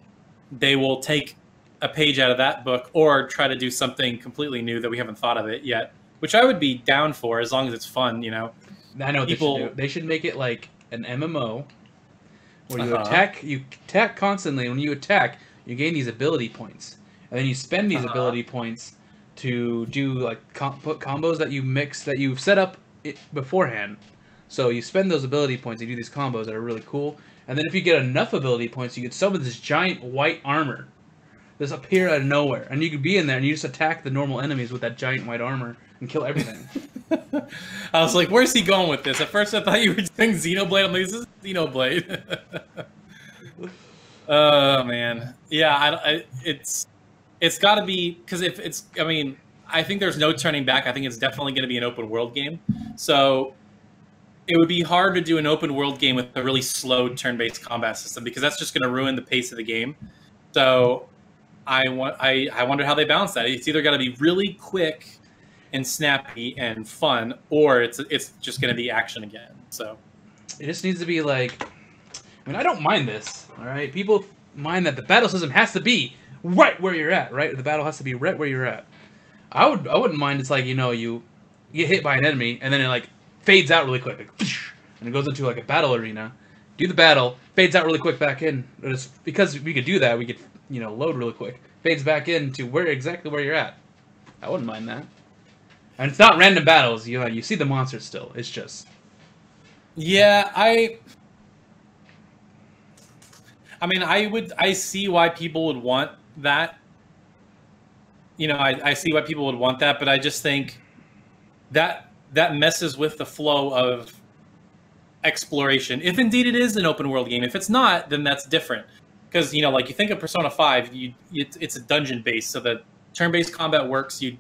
they will take a page out of that book or try to do something completely new that we haven't thought of it yet, which I would be down for as long as it's fun, I know what they should do. They should make it like an MMO where you attack constantly. When you attack, you gain these ability points, and then you spend these ability points to do like combos that you mix that you've set up beforehand. So you spend those ability points, you do these combos that are really cool, and then if you get enough ability points, you get summon this giant white armor that's appear out of nowhere, and you could be in there and you just attack the normal enemies with that giant white armor and kill everything. I was like, where's he going with this? At first I thought you were doing Xenoblade. I'm like, this is Xenoblade. Oh, man. Yeah, it's got to be... Because if it's... I mean, I think there's no turning back. I think it's definitely going to be an open world game. So it would be hard to do an open world game with a really slow turn-based combat system, because that's just going to ruin the pace of the game. So I wonder how they balance that. It's either got to be really quick and snappy and fun, or it's just going to be action again. So it just needs to be like, I mean, I don't mind this, all right? People mind that the battle system has to be right where you're at, right? The battle has to be right where you're at. I wouldn't mind. It's like, you get hit by an enemy and then it like fades out really quick, like, and it goes into like a battle arena. Do the battle, fades out really quick back in. Because we could do that, we could load really quick, fades back into exactly where you're at. I wouldn't mind that. And it's not random battles. You see the monsters still. It's just... Yeah, I mean, I see why people would want that. I see why people would want that, but I just think that messes with the flow of exploration. If indeed it is an open world game. If it's not, then that's different. Because, like you think of Persona 5, it's a dungeon based, so the turn-based combat works. You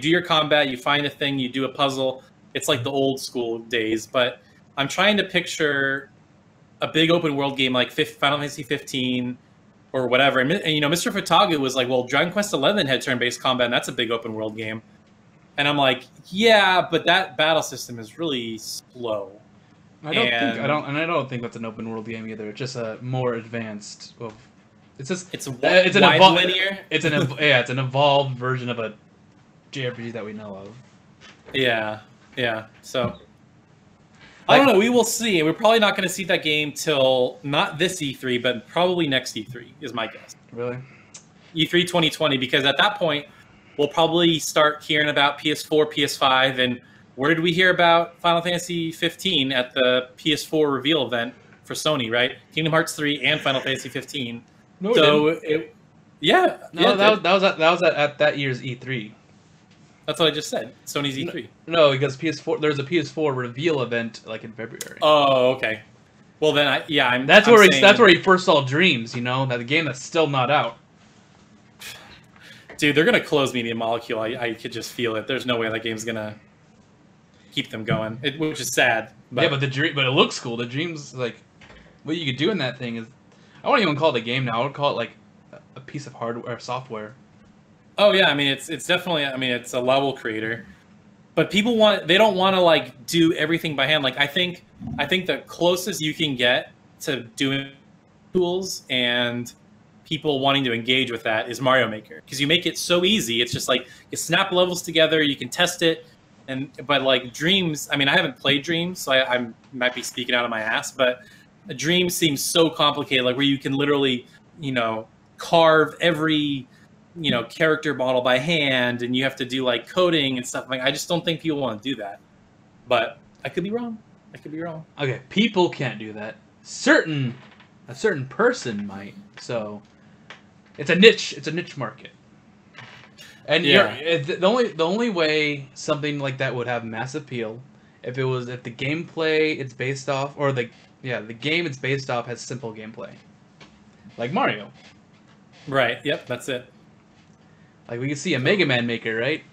do your combat, you find a thing, you do a puzzle. It's like the old school days, but I'm trying to picture a big open world game like Final Fantasy 15 or whatever. And Mr. Futaga was like, well, Dragon Quest 11 had turn-based combat, and that's a big open world game. And I'm like, yeah, but that battle system is really slow. I don't think that's an open world game either. It's just a more advanced. It's an linear. It's an evolved version of a JRPG that we know of. Yeah. So I don't know. We will see. We're probably not going to see that game till not this E3, but probably next E3 is my guess. Really? E3 2020, because at that point we'll probably start hearing about PS4, PS5, and where did we hear about Final Fantasy 15 at the PS4 reveal event for Sony? Right, Kingdom Hearts 3 and Final Fantasy 15. No, that was at that year's E3. That's what I just said. Sony's E3. No, because PS4. There's a PS4 reveal event like in February. Oh, okay. Well then, that's where he first saw Dreams. That the game that's still not out. Dude, they're gonna close Media Molecule. I could just feel it. There's no way that game's gonna keep them going, which is sad. But it looks cool. The Dreams, like, what you could do in that thing is, I wouldn't even call it a game now. I would call it like a piece of hardware or software. Oh yeah, I mean it's definitely, I mean it's a level creator. But they don't want to like do everything by hand. Like I think the closest you can get to doing tools and people wanting to engage with that is Mario Maker, because you make it so easy. It's just like you snap levels together, you can test it, but like Dreams. I mean, I haven't played Dreams, so I might be speaking out of my ass. But Dreams seems so complicated, like where you can literally, carve every character model by hand, and you have to do like coding and stuff. Like I just don't think people want to do that. But I could be wrong. Okay, people can't do that. A certain person might. So it's a niche market. And the only way something like that would have mass appeal if the gameplay it's based off, or the game it's based off has simple gameplay, like Mario. Right. Yep. That's it. Like we can see a Mega Man Maker, right?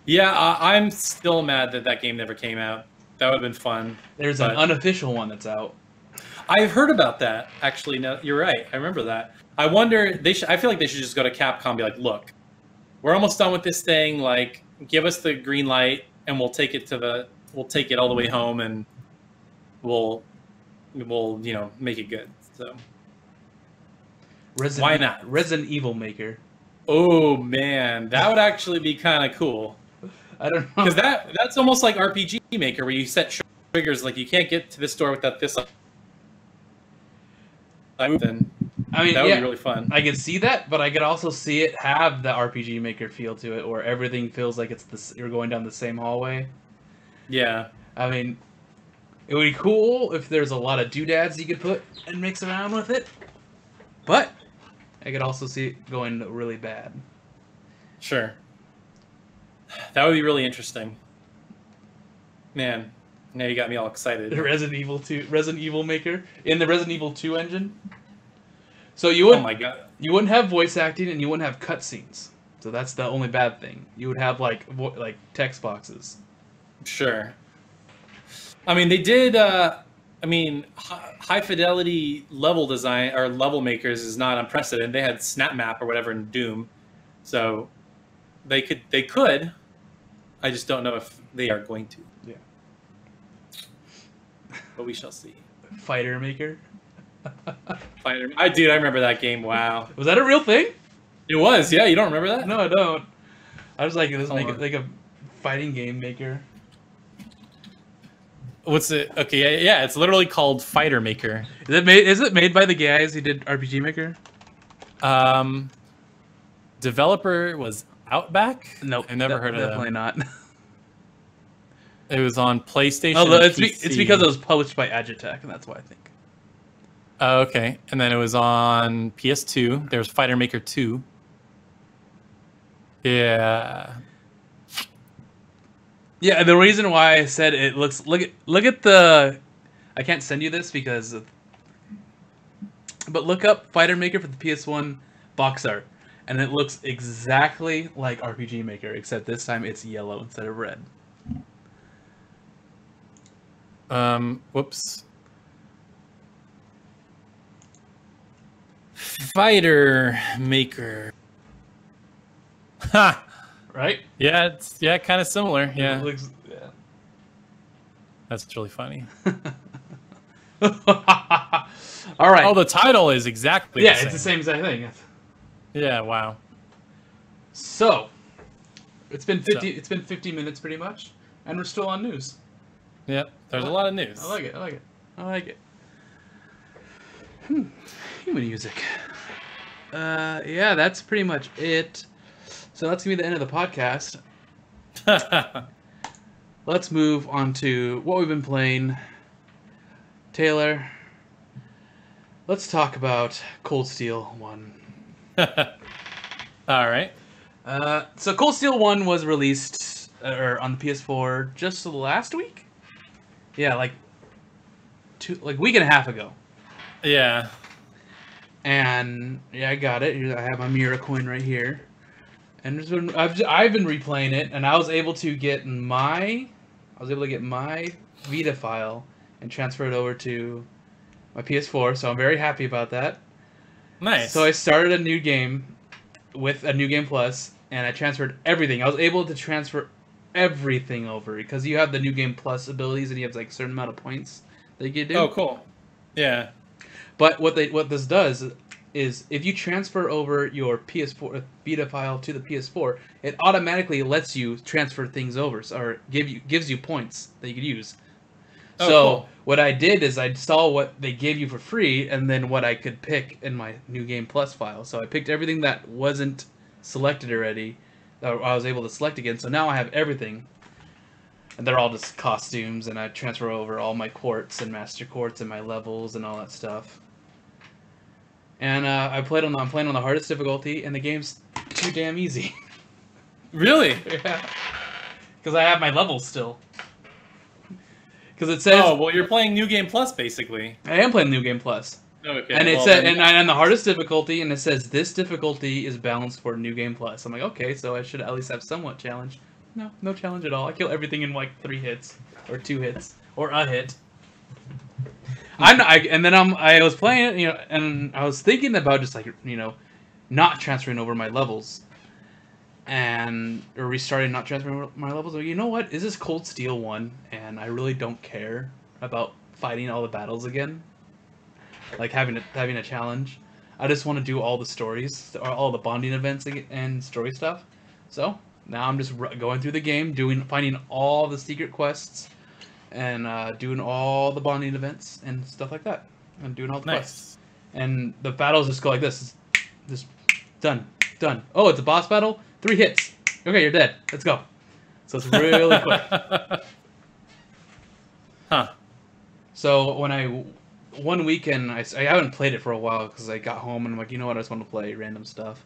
Yeah, I'm still mad that game never came out. That would have been fun. There's an unofficial one that's out. I've heard about that, actually. No, you're right. I remember that. I wonder, I feel like they should just go to Capcom and be like, look, we're almost done with this thing. Like, give us the green light, and we'll take it all the way home, and we'll make it good. So why not? Resident Evil Maker. Oh man, that would actually be kind of cool. I don't know, because that's almost like RPG Maker, where you set triggers, like you can't get to this door without this. Then that would be really fun. I could see that, but I could also see it have the RPG Maker feel to it, where everything feels like you're going down the same hallway. Yeah. I mean, it would be cool if there's a lot of doodads you could put and mix around with it, but I could also see it going really bad. Sure. That would be really interesting. Man, now you got me all excited. Resident Evil Maker in the Resident Evil 2 engine. So you wouldn't. Oh my god. You wouldn't have voice acting, and you wouldn't have cutscenes. So that's the only bad thing. You would have like text boxes. Sure. I mean, they did. High fidelity level design or level makers is not unprecedented. They had Snap Map or whatever in Doom, so they could. I just don't know if they are going to. Yeah. But we shall see. Fighter Maker. I remember that game. Wow. Was that a real thing? It was. Yeah, you don't remember that? No, I don't. I was like, this like a fighting game maker. What's it? Okay, yeah, it's literally called Fighter Maker. Is it made by the guys who did RPG Maker? Developer was Outback? Nope. I've never heard of them. Definitely not. It was on PlayStation. Oh, it's because it was published by Agitech, and that's why I think. Oh, okay. And then it was on PS2. There was Fighter Maker 2. Yeah. Yeah, the reason why I said it looks... Look at the... I can't send you this because... But look up Fighter Maker for the PS1 box art. And it looks exactly like RPG Maker, except this time it's yellow instead of red. Whoops. Fighter Maker. Ha! Right? Yeah, it's kind of similar. Yeah. Yeah. That's really funny. All right. Oh, the title is exactly the same. It's the same exact thing. Yeah, wow. So, it's been 50 minutes pretty much, and we're still on news. Yep, there's a lot of news. I like it. Human music. Yeah, that's pretty much it. So that's gonna be the end of the podcast. Let's move on to what we've been playing. Taylor, let's talk about Cold Steel 1. All right. So Cold Steel 1 was released on the PS4 just last week? Yeah, like week and a half ago. Yeah. And yeah, I got it. I have my Mira coin right here. And I've been replaying it, and I was able to get my Vita file and transfer it over to my PS4, so I'm very happy about that. Nice. So I started a new game with a New Game Plus, and I transferred everything. I was able to transfer everything over because you have the New Game Plus abilities, and you have like a certain amount of points that you can do. Oh, cool. Yeah. But what this does is if you transfer over your PS4 beta file to the PS4, it automatically lets you transfer things over, or gives you points that you could use. Oh, So cool. what I did is I saw what they gave you for free, and then what I could pick in my New Game Plus file. So I picked everything that wasn't selected already, that I was able to select again. So now I have everything, and they're all just costumes, and I transfer over all my quartz and master quartz and my levels and all that stuff. And I'm playing on the hardest difficulty, and the game's too damn easy. Really? Yeah, because I have my levels still. Because it says, oh, well, you're playing New Game Plus, basically. I am playing New Game Plus. Okay. And it well, said, then- and the hardest difficulty, and it says this difficulty is balanced for New Game Plus. I'm like, okay, so I should at least have somewhat challenge. No challenge at all. I kill everything in like 3 hits, or 2 hits, or a hit. I was playing it, and I was thinking about just like not transferring over my levels, or restarting, not transferring over my levels. Or you know what? Is this Cold Steel 1? And I really don't care about fighting all the battles again. Like having a challenge. I just want to do all the stories, or all the bonding events and story stuff. So now I'm just going through the game, finding all the secret quests, and doing all the bonding events and stuff like that, and doing all the quests. And the battles just go like this, just done. Oh, it's a boss battle. 3 hits. Okay, you're dead. Let's go. So it's really quick. Huh. So one weekend, I haven't played it for a while because I got home and I'm like, you know what, I just want to play random stuff.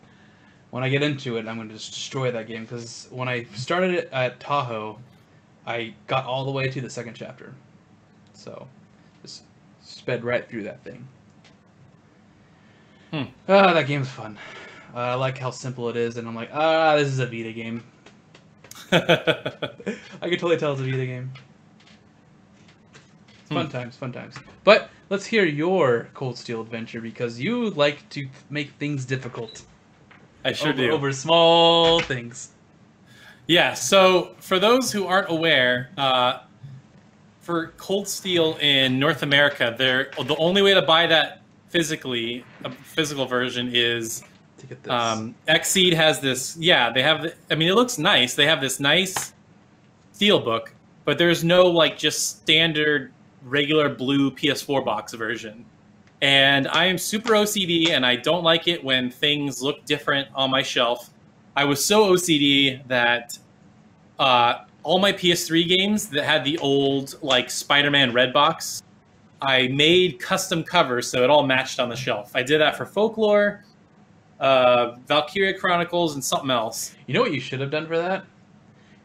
When I get into it, I'm going to just destroy that game, because when I started it at Tahoe, I got all the way to the 2nd chapter. So, just sped right through that thing. That game's fun. I like how simple it is, and I'm like, this is a Vita game. I can totally tell it's a Vita game. Fun times. But let's hear your Cold Steel adventure, because you like to make things difficult. I sure do. Over small things. Yeah, so for those who aren't aware, for Cold Steel in North America, the only way to buy that physically, a physical version, is To get this. Xseed has this. Yeah, they have. I mean, it looks nice. They have this nice steelbook, but there's no like just standard regular blue PS4 box version. And I am super OCD, and I don't like it when things look different on my shelf. I was so OCD that all my PS3 games that had the old like Spider-Man red box, I made custom covers so it all matched on the shelf. I did that for Folklore, Valkyria Chronicles, and something else. You know what you should have done for that?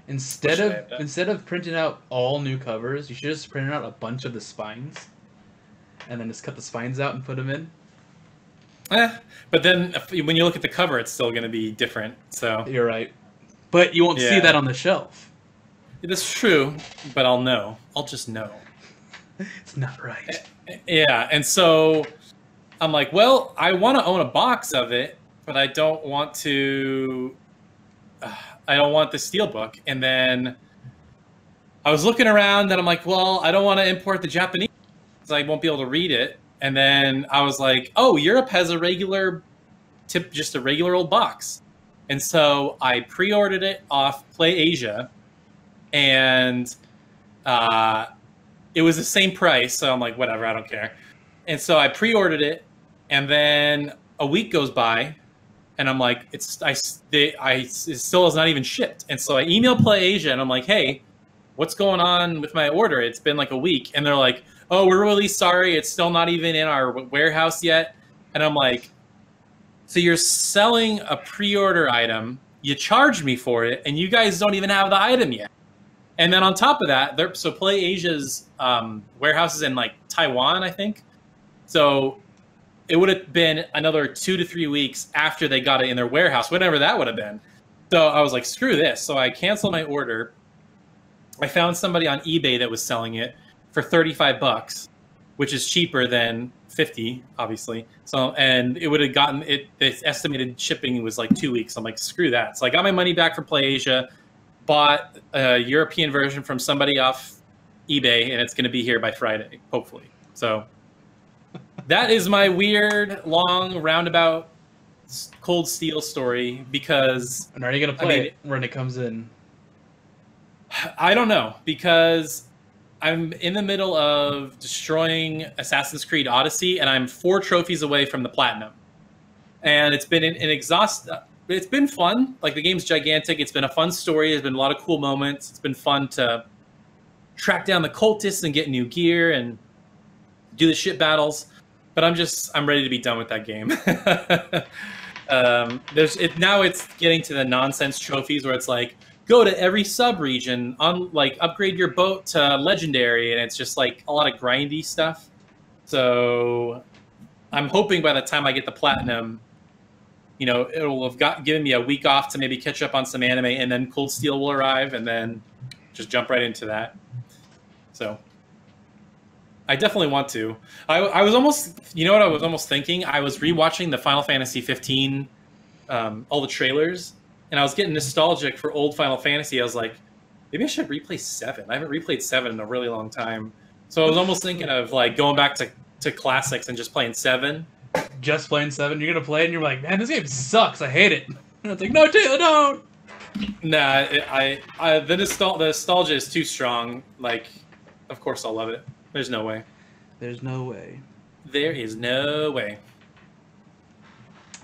Instead of printing out all new covers, you should just print out a bunch of the spines, and then just cut the spines out and put them in. But then when you look at the cover, it's still going to be different. So You're right, but you won't see that on the shelf. That's true, but I'll know. I'll just know. It's not right. Yeah, and so I'm like, well, I want to own a box of it, but I don't want to. I don't want the steelbook. And then I was looking around, and I'm like, well, I don't want to import the Japanese because I won't be able to read it. And then I was like, oh, Europe has a regular just a regular old box. And so I pre-ordered it off Play Asia, and it was the same price. So I'm like, whatever, I don't care. And so I pre-ordered it, and then a week goes by, and I'm like, it still is not even shipped. And so I email Play Asia, and I'm like, hey, what's going on with my order? It's been like a week. And they're like, oh, we're really sorry. It's still not even in our warehouse yet. And I'm like, so you're selling a pre-order item, you charged me for it, and you guys don't even have the item yet. And then on top of that, so Play Asia's warehouse is in like Taiwan, I think. So it would have been another 2 to 3 weeks after they got it in their warehouse, whatever that would have been. So I was like, screw this. So I canceled my order. I found somebody on eBay that was selling it for $35. which is cheaper than 50, obviously. So, and it would have gotten it. The estimated shipping was like 2 weeks. I'm like, screw that. So I got my money back from PlayAsia, bought a European version from somebody off eBay, and it's going to be here by Friday, hopefully. So that is my weird, long, roundabout Cold Steel story. Because, and are you going to play it when it comes in? I don't know, because I'm in the middle of destroying Assassin's Creed Odyssey, and I'm 4 trophies away from the platinum. And it's been it's been fun. Like, the game's gigantic. It's been a fun story. There's been a lot of cool moments. It's been fun to track down the cultists and get new gear and do the shit battles. But I'm ready to be done with that game. Now it's getting to the nonsense trophies where it's like, go to every sub-region, upgrade your boat to legendary, and it's just like a lot of grindy stuff. So I'm hoping by the time I get the platinum, it'll have given me a week off to maybe catch up on some anime, and then Cold Steel will arrive, and then just jump right into that. So I definitely want to. I was almost, what I was almost thinking? I was rewatching the Final Fantasy 15, all the trailers, and I was getting nostalgic for old Final Fantasy. I was like, maybe I should replay 7. I haven't replayed 7 in a really long time. So I was almost thinking of like going back to classics and just playing 7. Just playing 7? You're going to play it and you're like, man, this game sucks. I hate it. And it's like, no, Taylor, don't. Nah, the nostalgia is too strong. Like, of course I'll love it. There's no way. There's no way. There is no way.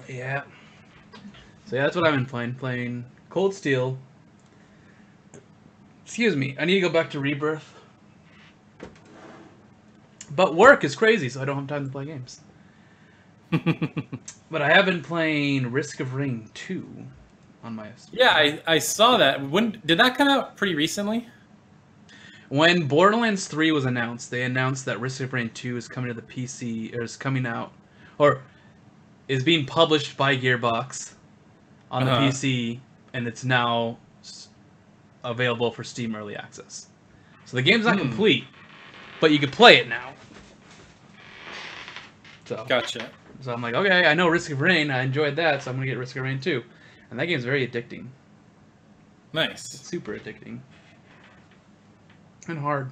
Yeah. So yeah, that's what I've been playing. Playing Cold Steel. Excuse me. I need to go back to Rebirth. But work is crazy, so I don't have time to play games. But I have been playing Risk of Rain 2 on my... Yeah, I saw that. When did that come out? Pretty recently? When Borderlands 3 was announced, they announced that Risk of Rain 2 is coming to the PC, or is coming out, or is being published by Gearbox on the PC, and it's now available for Steam Early Access. So the game's not complete, but you can play it now. So, gotcha. So I'm like, okay, I know Risk of Rain, I enjoyed that, so I'm going to get Risk of Rain 2. And that game's very addicting. Nice. It's super addicting. And hard.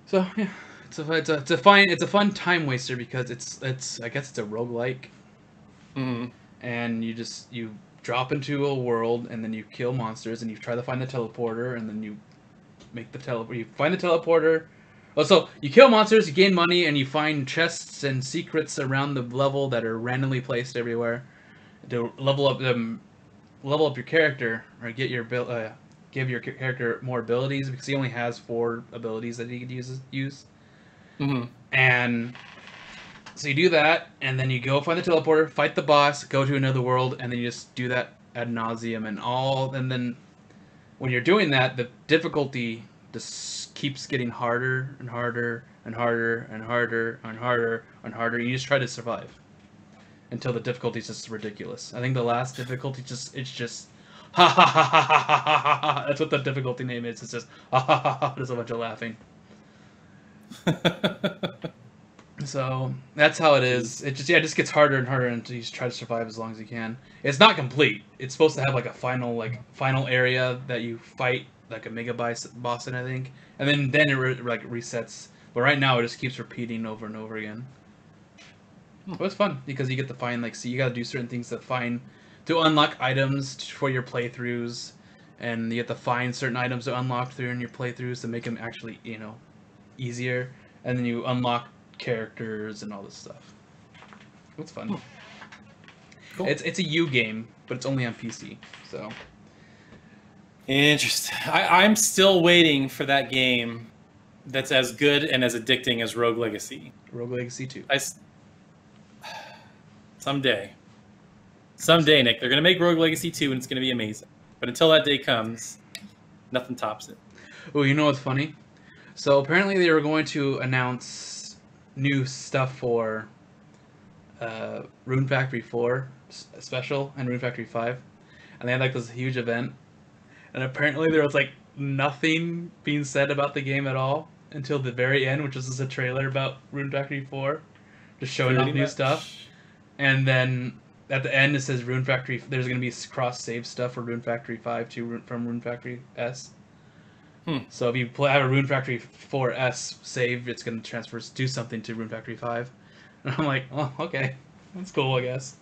So yeah, it's a fun time waster because it's I guess it's a roguelike. And you drop into a world and then you kill monsters and you try to find the teleporter and then you make the you find the teleporter. Oh, so you kill monsters, you gain money, and you find chests and secrets around the level that are randomly placed everywhere to level up your character or get your give your character more abilities because he only has 4 abilities that he could use. And so you do that, and then you go find the teleporter, fight the boss, go to another world, and then you just do that ad nauseum and then when you're doing that, the difficulty just keeps getting harder and harder and harder and harder and harder and harder. You just try to survive until the difficulty is just ridiculous. I think the last difficulty it's just ha ha ha ha ha ha ha ha. That's what the difficulty name is. It's just ha ha ha ha. There's a bunch of laughing. So that's how it is. It just gets harder and harder until you just try to survive as long as you can. It's not complete. It's supposed to have like a final area that you fight like a mega boss in, I think, and then it resets. But right now it just keeps repeating over and over again. But it's fun because you get to find you got to do certain things to unlock items for your playthroughs, and you have to find certain items to unlock during your playthroughs to make them actually easier, and then you unlock characters and all this stuff. It's fun. Cool. It's a U game, but it's only on PC. So interesting. I'm still waiting for that game that's as good and as addicting as Rogue Legacy. Rogue Legacy 2. Someday, Nick, they're gonna make Rogue Legacy 2, and it's gonna be amazing. But until that day comes, nothing tops it. Oh, you know what's funny? So apparently they were going to announce new stuff for Rune Factory 4 special and Rune Factory 5, and they had this huge event, and apparently there was nothing being said about the game at all. until the very end, which was just a trailer about Rune Factory 4, just showing off new stuff. And then at the end it says Rune Factory. There's going to be cross save stuff for Rune Factory 5 from Rune Factory S. So if you have a Rune Factory 4S save, it's going to transfer do something to Rune Factory 5. And I'm like, oh, okay, that's cool, I guess.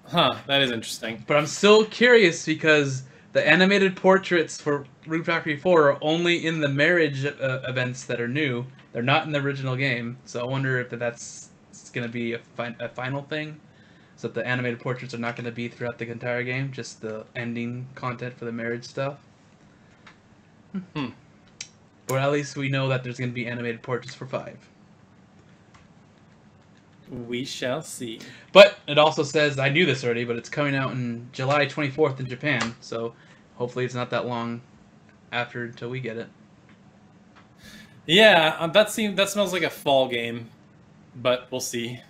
Huh, that is interesting. But I'm still curious because the animated portraits for Rune Factory 4 are only in the marriage events that are new. They're not in the original game, so I wonder if that's going to be a final thing. So that the animated portraits are not going to be throughout the entire game, just the ending content for the marriage stuff. But at least we know that there's going to be animated portraits for 5. We shall see. But it also says, I knew this already, but it's coming out in July 24th in Japan, so hopefully it's not that long after until we get it. Yeah, that smells like a fall game, but we'll see.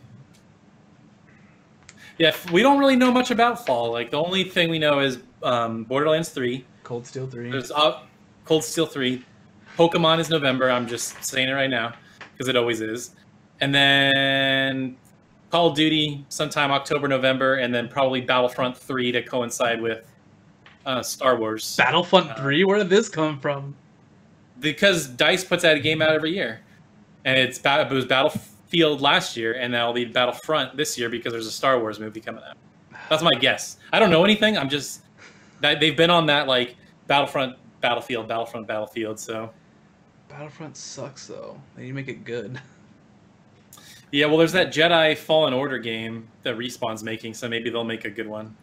Yeah, we don't really know much about fall. Like, the only thing we know is Borderlands 3. Cold Steel 3. There's Cold Steel 3. Pokemon is November. I'm just saying it right now because it always is. And then Call of Duty sometime October, November, and then probably Battlefront 3 to coincide with Star Wars. Battlefront 3? Where did this come from? Because DICE puts out a game out every year. And it was Battlefield last year, and now it'll be Battlefront this year because there's a Star Wars movie coming out. That's my guess. I don't know anything. I'm just... They've been on that, like, Battlefront, Battlefield, so... Battlefront sucks, though. They need to make it good. Yeah, well, there's that Jedi Fallen Order game that Respawn's making, so maybe they'll make a good one.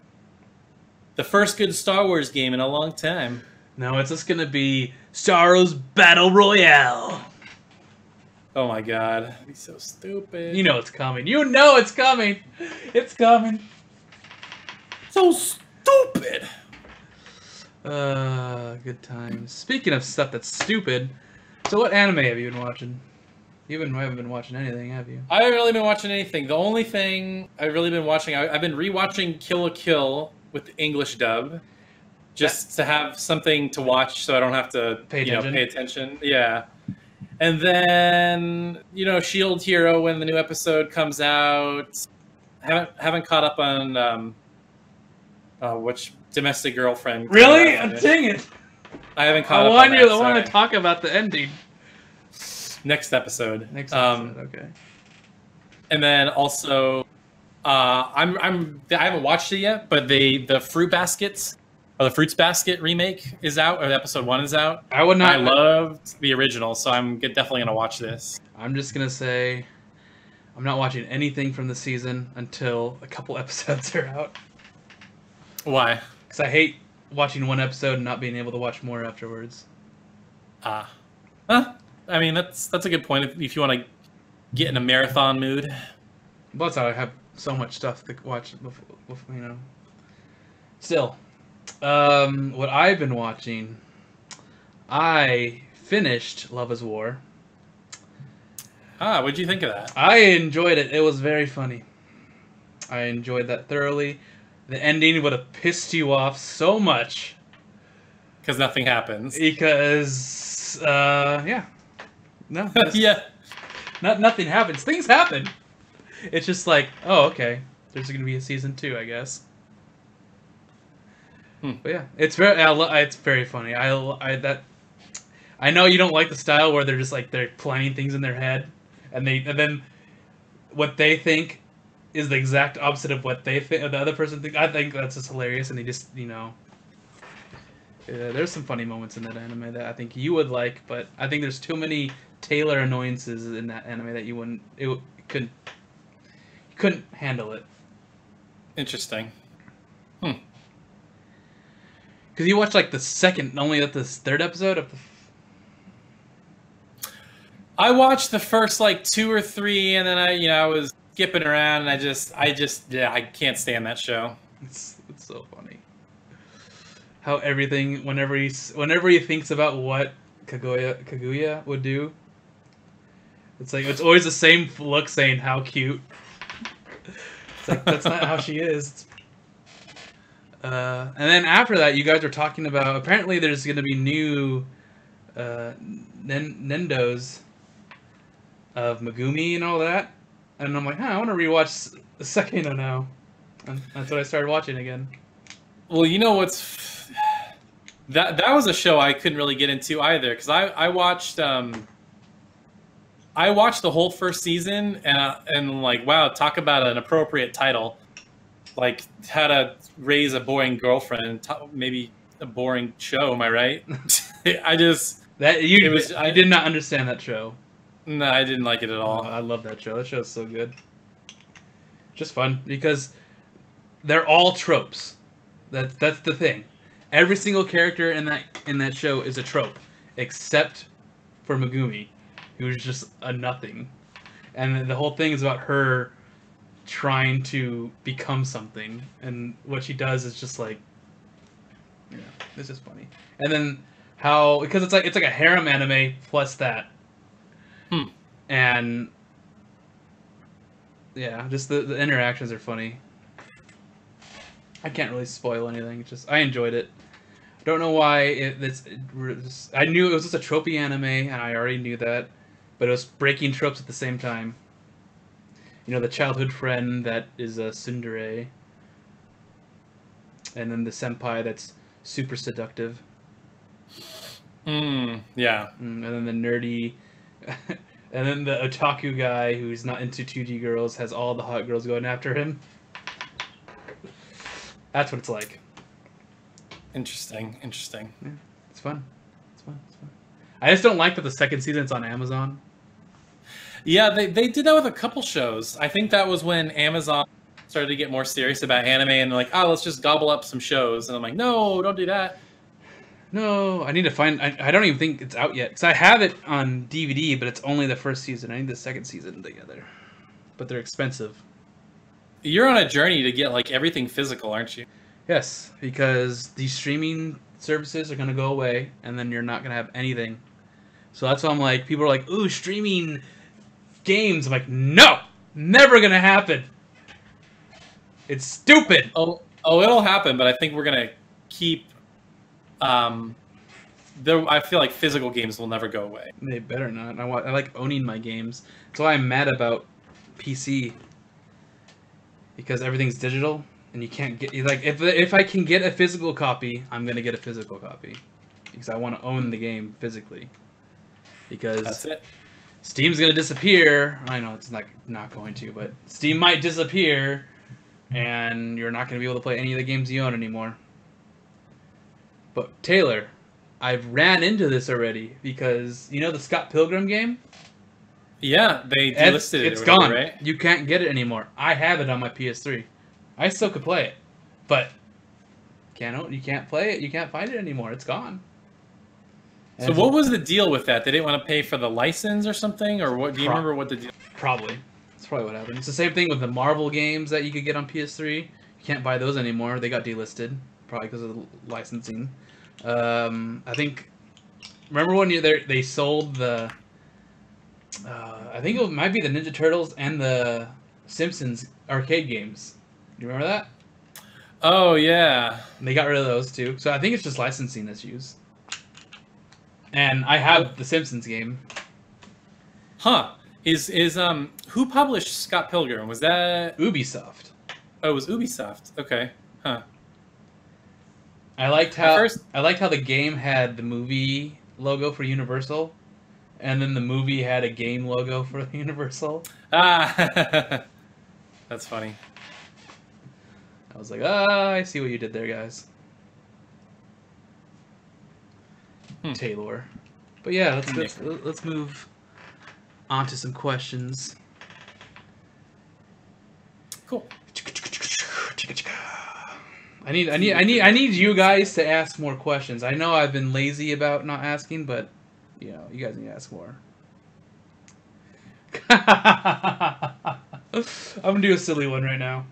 The first good Star Wars game in a long time. No, it's just gonna be Star Wars Battle Royale. Oh my god, that'd be so stupid. You know it's coming. You know it's coming. It's coming. So stupid. Good times. Speaking of stuff that's stupid, so what anime have you been watching? You haven't been watching anything, have you? I haven't really been watching anything. The only thing I've really been watching, I've been rewatching Kill la Kill with the English dub, just to have something to watch, so I don't have to pay attention. Yeah, and then Shield Hero when the new episode comes out. Haven't caught up on which Domestic Girlfriend. Really? Dang it! I haven't caught up on that. I want to talk about the ending. Next episode. Okay. And then also, I haven't watched it yet, but the Fruit Baskets or the Fruits Basket remake is out, or episode 1 is out. I loved the original, so I'm definitely gonna watch this. I'm just gonna say, I'm not watching anything from the season until a couple episodes are out. Why? Because I hate watching one episode and not being able to watch more afterwards. I mean, that's a good point if you want to get in a marathon mood. Well, that's how I have so much stuff to watch, Still, what I've been watching, I finished Love is War. What'd you think of that? I enjoyed it. It was very funny. I enjoyed that thoroughly. The ending would have pissed you off so much. Because nothing happens. Because, yeah. No. Yeah. Nothing happens. Things happen. It's just like, oh, okay. There's going to be a season 2, I guess. But yeah, it's very funny. I know you don't like the style where they're just like they're planning things in their head, and then what they think is the exact opposite of what they think the other person thinks. I think that's just hilarious, and they just there's some funny moments in that anime that I think you would like, but I think there's too many Taylor annoyances in that anime that you couldn't handle it. Interesting. Because you watched like the third episode of the. I watched the first like 2 or 3, and then I was skipping around, and I can't stand that show. It's so funny. How everything whenever he thinks about what Kaguya would do, it's like it's always the same look saying how cute. It's like that's not how she is. And then after that, you guys are talking about apparently there's going to be new Nendos of Megumi and all that, and I'm like, I want to rewatch Sekino now, and that's what I started watching again. Well, you know what's that was a show I couldn't really get into either because I watched the whole first season and like, wow, talk about an appropriate title, like how to raise a boring girlfriend, maybe a boring show. Am I right? I did not understand that show. No, I didn't like it at all. Oh, I love that show. That show's so good. Just fun because they're all tropes. That's the thing. Every single character in that show is a trope, except for Megumi, who's just a nothing. And the whole thing is about her trying to become something, and what she does is just like, it's just funny. And then how, because it's like a harem anime plus that. And yeah, just the interactions are funny. I can't really spoil anything. I enjoyed it. Don't know why I knew it was just a tropey anime, and I already knew that, but it was breaking tropes at the same time. You know, the childhood friend that is a tsundere, and then the senpai that's super seductive. Yeah. And then the nerdy, and then the otaku guy who's not into 2D girls has all the hot girls going after him. That's what it's like. Interesting. Yeah, it's fun. I just don't like that the second season's on Amazon. Yeah, they did that with a couple shows. I think that was when Amazon started to get more serious about anime, and they're like, oh, let's just gobble up some shows. And I'm like, no, don't do that. No, I need to find... I don't even think it's out yet. Because I have it on DVD, but it's only the first season. I need the second season together. But they're expensive. You're on a journey to get like everything physical, aren't you? Yes, because these streaming services are going to go away, and then you're not going to have anything. So that's why I'm like, people are like, ooh, streaming games. I'm like, no, never going to happen. It's stupid. Oh, it'll happen, but I think we're going to keep... I feel like physical games will never go away. They better not. I like owning my games. That's why I'm mad about PC. Because everything's digital, and you can't get... Like, if I can get a physical copy, I'm going to get a physical copy. Because I want to own the game physically. Because... That's it. Steam's going to disappear. I know it's not going to, but Steam might disappear, and you're not going to be able to play any of the games you own anymore. But, Taylor, I've ran into this already, because, you know the Scott Pilgrim game? Yeah, they delisted it. It's gone. Right? You can't get it anymore. I have it on my PS3. I still could play it, but you can't play it. You can't find it anymore. It's gone. So what was the deal with that? They didn't want to pay for the license or something, or what? Do you remember what the deal? Probably. That's probably what happened. It's the same thing with the Marvel games that you could get on PS3. You can't buy those anymore. They got delisted, probably because of the licensing. I think. Remember when they sold the. I think it might be the Ninja Turtles and the Simpsons arcade games. Do you remember that? Oh, yeah. And they got rid of those, too. So I think it's just licensing issues. And I have the Simpsons game. Huh. Who published Scott Pilgrim? Was that... Ubisoft. Oh, it was Ubisoft. Okay. Huh. I liked how the game had the movie logo for Universal. And then the movie had a game logo for Universal. Ah, that's funny. I was like, I see what you did there, guys. Taylor. But yeah, let's move on to some questions. Cool. I need you guys to ask more questions. I know I've been lazy about not asking, but you know, you guys need to ask more. I'm gonna do a silly one right now.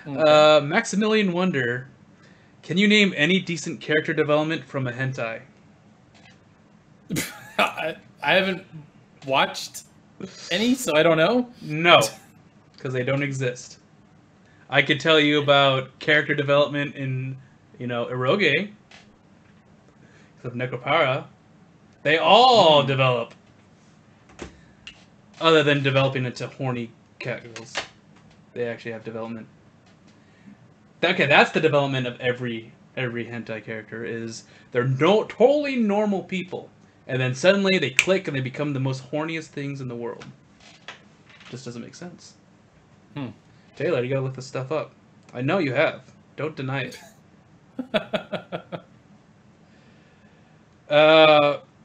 Okay. Maximilian Wonder, can you name any decent character development from a hentai? I haven't watched any, so I don't know. No, because they don't exist. I could tell you about character development in, eroge. Except Necropara. They all develop. Other than developing into horny catgirls. They actually have development. Okay, that's the development of every hentai character, is they're totally normal people. And then suddenly they click and they become the most horniest things in the world. Just doesn't make sense. Taylor, you gotta look this stuff up. I know you have. Don't deny it.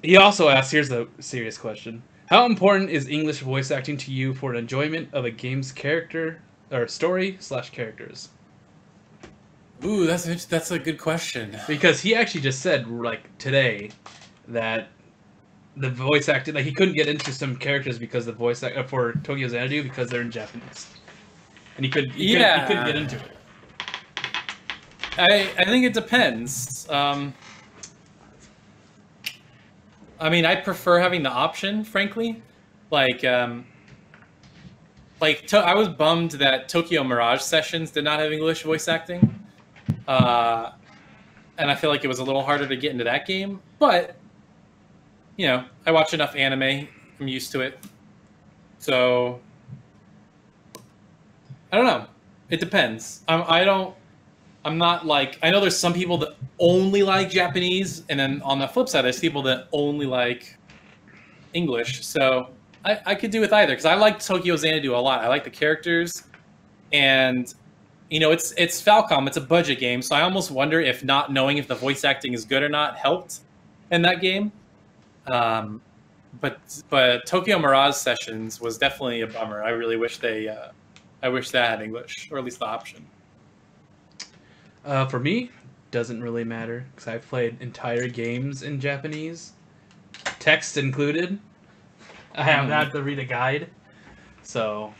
He also asks, here's a serious question. How important is English voice acting to you for an enjoyment of a game's character or story/characters? Ooh, that's a good question. Because he actually just said, like, today, that the voice acting, like, he couldn't get into some characters because the voice for Tokyo Xanadu because they're in Japanese, and he couldn't get into it. I think it depends. I mean, I prefer having the option, frankly. I was bummed that Tokyo Mirage Sessions did not have English voice acting. And I feel like it was a little harder to get into that game. But, you know, I watch enough anime. I'm used to it. So, I don't know. It depends. I'm not like... I know there's some people that only like Japanese, and then on the flip side, there's people that only like English. So I could do with either, because I like Tokyo Xanadu a lot. I like the characters, and you know, it's Falcom. It's a budget game, so I almost wonder if not knowing if the voice acting is good or not helped in that game. But Tokyo Mirage Sessions was definitely a bummer. I really wish I wish that had English, or at least the option. For me, doesn't really matter, because I've played entire games in Japanese, text included. I haven't had to read a guide, so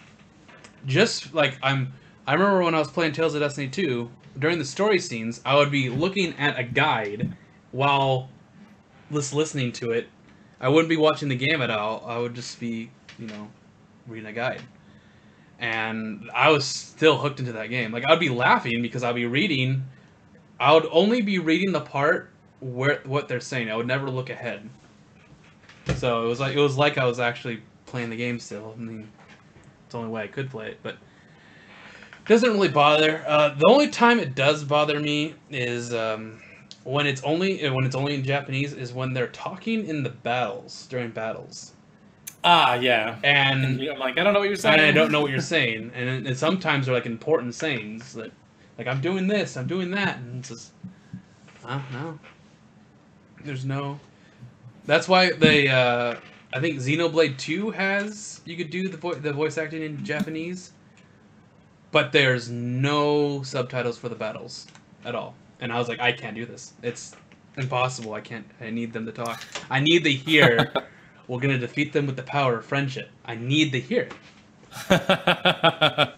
just like I remember when I was playing Tales of Destiny 2, during the story scenes, I would be looking at a guide while listening to it. I wouldn't be watching the game at all. I would just be, you know, reading a guide. And I was still hooked into that game. Like, I'd be laughing because I would only be reading the part what they're saying. I would never look ahead. So it was like I was actually playing the game still. I mean, it's the only way I could play it, but it doesn't really bother. The only time it does bother me is when it's only in Japanese, is when they're talking in the battles, during battles. Ah, yeah. And I'm like, I don't know what you're saying. And I don't know what you're saying. And sometimes they're like important sayings that, like, I'm doing this, I'm doing that, and it's just, no. There's no. That's why they, I think Xenoblade 2 has, you could do the voice acting in Japanese, but there's no subtitles for the battles at all. And I was like, I can't do this. It's impossible. I need them to talk. I need to hear. We're going to defeat them with the power of friendship. I need to hear it.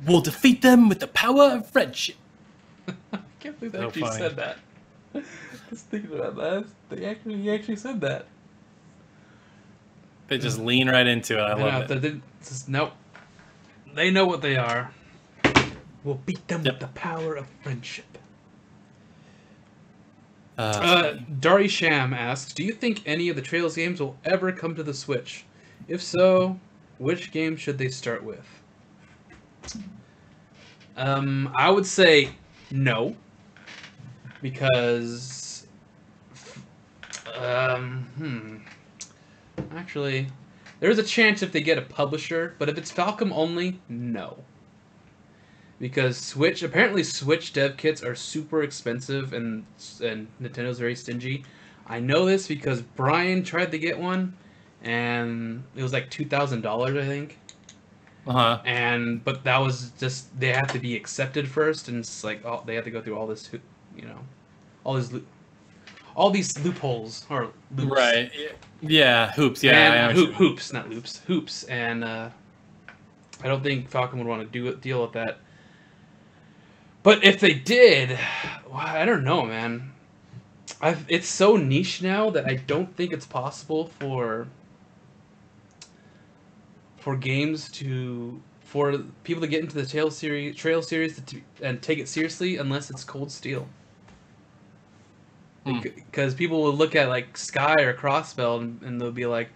We'll defeat them with the power of friendship. I can't believe they actually said that. Just thinking about that. He actually said that. They just lean right into it. I love it. Nope. They know what they are. We'll beat them with the power of friendship. Dari Sham asks, do you think any of the Trails games will ever come to the Switch? If so, which game should they start with? I would say no, because actually, there's a chance if they get a publisher, but if it's Falcom only, no. Because apparently Switch dev kits are super expensive, and Nintendo's very stingy. I know this because Brian tried to get one, and it was like $2,000, I think. But that was just, they have to be accepted first, and it's like they have to go through all this, you know, all these loopholes or loops. Right. Yeah, hoops. Yeah, hoops, not loops. Hoops, and I don't think Falcom would want to deal with that. But if they did, well, I don't know, man. It's so niche now that I don't think it's possible for games for people to get into the Trail series and take it seriously unless it's Cold Steel. Because people will look at like Sky or Crossbell and they'll be like,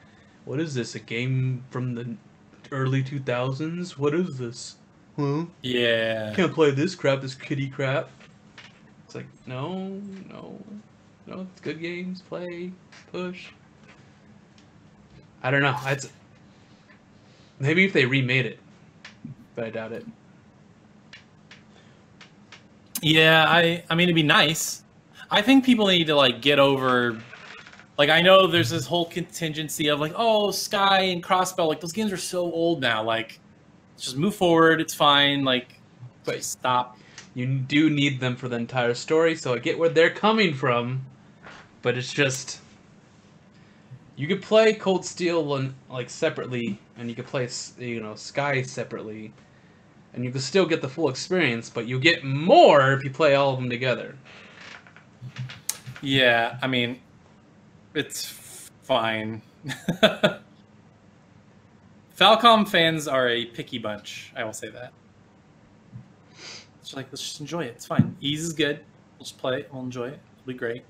"What is this? A game from the early 2000s? What is this? Huh? Yeah. Can't play this crap. This kiddie crap." It's like, no. It's good games. Play, push. I don't know. Maybe if they remade it, but I doubt it. Yeah, I mean, it'd be nice. I think people need to like get over. Like, I know there's this whole contingency of like, oh, Sky and Crossbell, like those games are so old now. Like, just move forward. It's fine. Like, but stop. You do need them for the entire story, so I get where they're coming from. But it's just, you could play Cold Steel like separately, and you could play Sky separately, and you can still get the full experience. But you get more if you play all of them together. Yeah, I mean, it's fine. Falcom fans are a picky bunch. I will say that. It's like, let's just enjoy it. It's fine. Ease is good. We'll just play it. We'll enjoy it. It'll be great.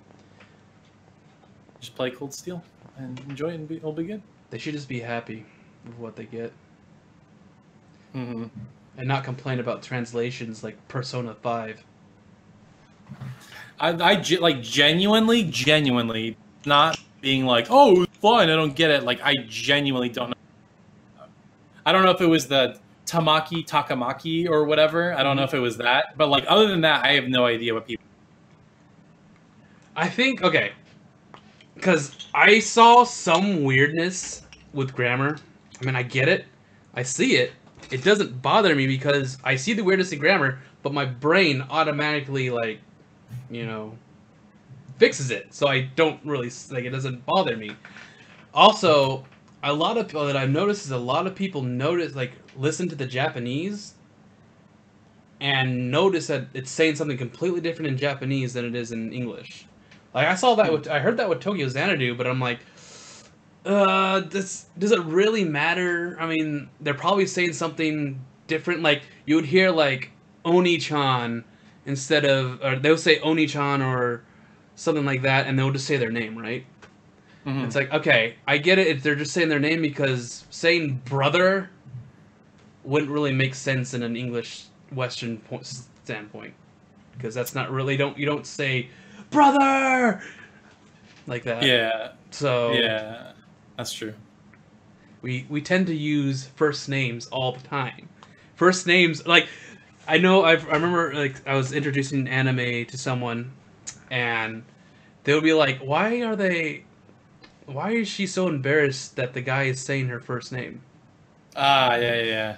Just play Cold Steel and enjoy it, and it'll be good. They should just be happy with what they get. Mm-hmm. And not complain about translations like Persona 5. I like genuinely not being like, oh, it's fine, I don't get it. Like, I genuinely don't know. I don't know if it was the Takamaki or whatever. I don't know if it was that. But, like, other than that, I have no idea what people... I think, okay, because I saw some weirdness with grammar. I mean, I get it. I see it. It doesn't bother me because I see the weirdness in grammar, but my brain automatically, like, fixes it. So I don't really, like, it doesn't bother me. Also, a lot of people that I've noticed is a lot of people listen to the Japanese and notice that it's saying something completely different in Japanese than it is in English. Like, I heard that with Tokyo Xanadu, but I'm like, does it really matter? I mean, they're probably saying something different. Like, you would hear, like, Oni-chan instead of, or they'll say Oni-chan or something like that, and they'll just say their name, right? Mm-hmm. It's like, okay, I get it if they're just saying their name, because saying brother wouldn't really make sense in an English Western standpoint, because that's not really, you don't say brother like that. Yeah. So yeah, that's true. We tend to use first names all the time. First names, like, I remember, like, I was introducing anime to someone, and they would be like, why is she so embarrassed that the guy is saying her first name? Yeah.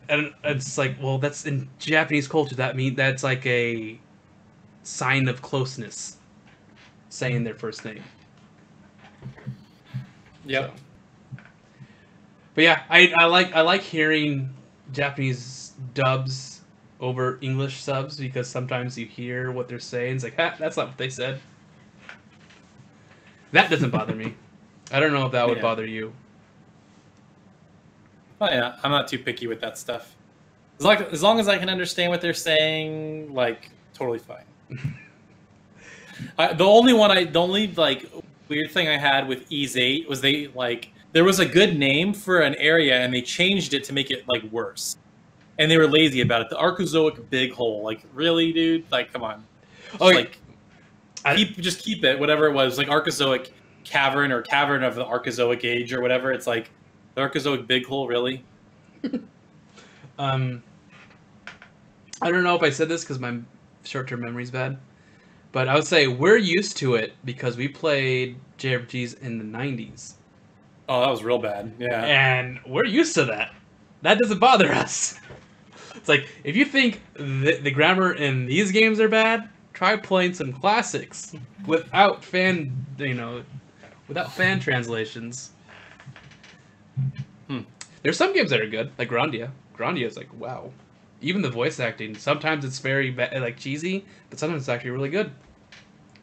And it's like, well, that's in Japanese culture. That's like a sign of closeness, saying their first name. Yep. So. But yeah, I like hearing Japanese dubs over English subs, because sometimes you hear what they're saying. It's like, that's not what they said. That doesn't bother me. I don't know if that would bother you. Oh yeah, I'm not too picky with that stuff. As long as I can understand what they're saying, like, totally fine. The only like weird thing I had with Ease 8 was there was a good name for an area and they changed it to make it like worse. And they were lazy about it. The Archozoic Big Hole. Like, really, dude? Like, come on. Just keep it, whatever it was. Like, Archozoic Cavern or Cavern of the Archozoic Age or whatever. It's like, the Archozoic Big Hole, really? I don't know if I said this because my short-term memory's bad. But I would say we're used to it because we played JRPGs in the 90s. Oh, that was real bad. Yeah. And we're used to that. That doesn't bother us. It's like, if you think the grammar in these games are bad, try playing some classics without fan translations. There's some games that are good, like Grandia. Grandia is like, wow. Even the voice acting, sometimes it's very cheesy, but sometimes it's actually really good.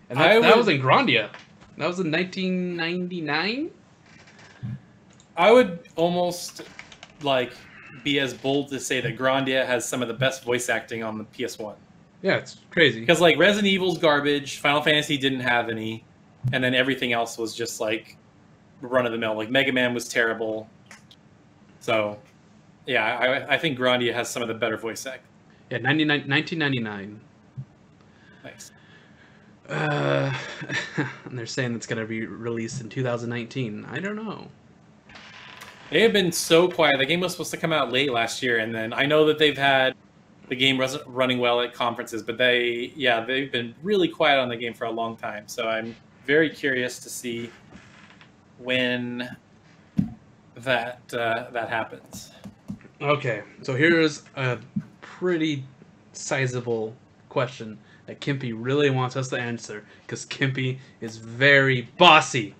And that was in Grandia. That was in 1999. I would almost be as bold to say that Grandia has some of the best voice acting on the PS1. Yeah, it's crazy. Because like Resident Evil's garbage, Final Fantasy didn't have any, and then everything else was just like run of the mill. Like Mega Man was terrible. So, yeah, I think Grandia has some of the better voice acting. Yeah, 1999. Nice. And they're saying it's going to be released in 2019. I don't know. They have been so quiet. The game was supposed to come out late last year, and then I know that the game wasn't running well at conferences, but they've been really quiet on the game for a long time. So I'm very curious to see when that happens. Okay, so here's a pretty sizable question that Kimpy really wants us to answer, because Kimpy is very bossy.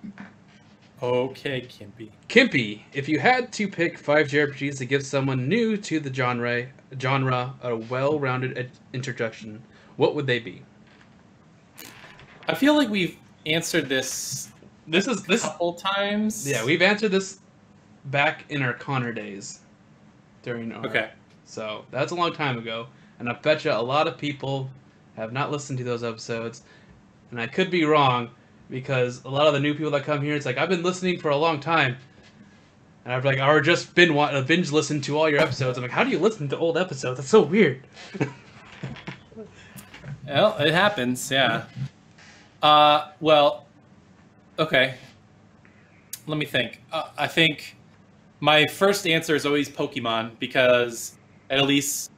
Okay, Kimpy. Kimpy, if you had to pick 5 JRPGs to give someone new to the genre a well-rounded introduction, what would they be? I feel like we've answered this a couple times. Yeah, we've answered this back in our Connor days. Okay. So that's a long time ago, and I bet you a lot of people have not listened to those episodes, and I could be wrong, because a lot of the new people that come here, it's like, I've been listening for a long time, and I've like, or just binge listened to all your episodes. I'm like, how do you listen to old episodes? That's so weird. Well, it happens, yeah. Well, okay. Let me think. I think my first answer is always Pokemon, because it at least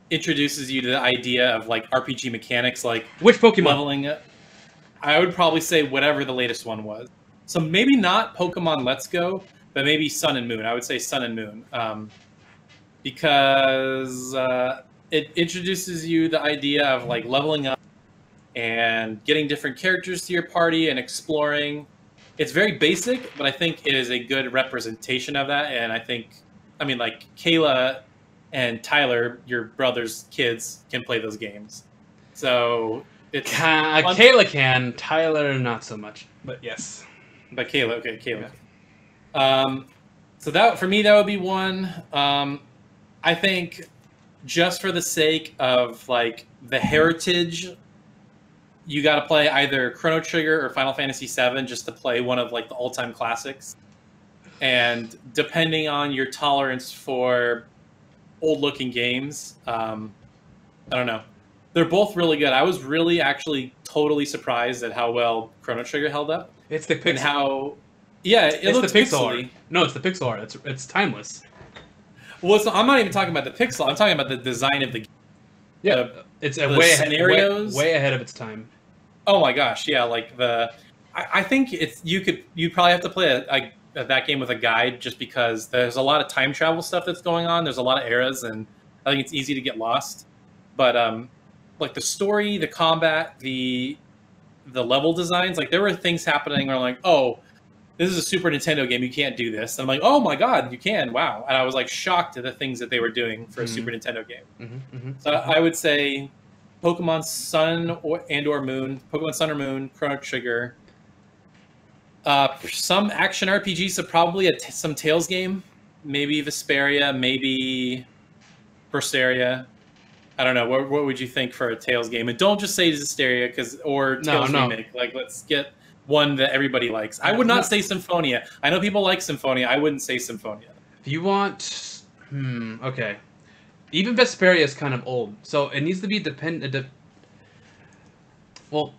introduces you to the idea of like RPG mechanics, like Which Pokemon? leveling up. I would probably say whatever the latest one was. So maybe not Pokemon Let's Go, but maybe Sun and Moon. I would say Sun and Moon, because it introduces you the idea of like leveling up and getting different characters to your party and exploring. It's very basic, but I think it is a good representation of that. And I mean, like Kayla and Tyler, your brother's kids, can play those games. So it's Kayla can, Tyler not so much, but yes. But Kayla, okay, Kayla. Yeah. So that for me, that would be one. I think just for the sake of like the heritage, you got to play either Chrono Trigger or Final Fantasy VII just to play one of like the all-time classics. And depending on your tolerance for old-looking games, I don't know. They're both really good. I was really actually totally surprised at how well Chrono Trigger held up. It's the pixel. And how, yeah, it looks the pixel pixely. art. No, it's the pixel art. It's timeless. Well, I'm not even talking about the pixel. I'm talking about the design of the game. Yeah, it's way ahead of its time. Oh my gosh, yeah, like I think you'd probably have to play that game with a guide, just because there's a lot of time travel stuff that's going on. There's a lot of eras, and I think it's easy to get lost. But like the story, the combat, the level designs, like there were things happening where I'm like, oh, this is a Super Nintendo game, you can't do this. And I'm like, oh my god, you can, wow. And I was like shocked at the things that they were doing for a Super Nintendo game. So I would say Pokemon Sun or Moon, Pokemon Sun or Moon, Chrono Trigger. Some action RPGs, so probably some Tales game, maybe Vesperia, maybe Berseria. I don't know. What would you think for a Tales game? And don't just say Zestiria or Tales remake. Like, let's get one that everybody likes. I would not say Symphonia. I know people like Symphonia. I wouldn't say Symphonia. If you want, okay. Even Vesperia is kind of old, so it needs to be well,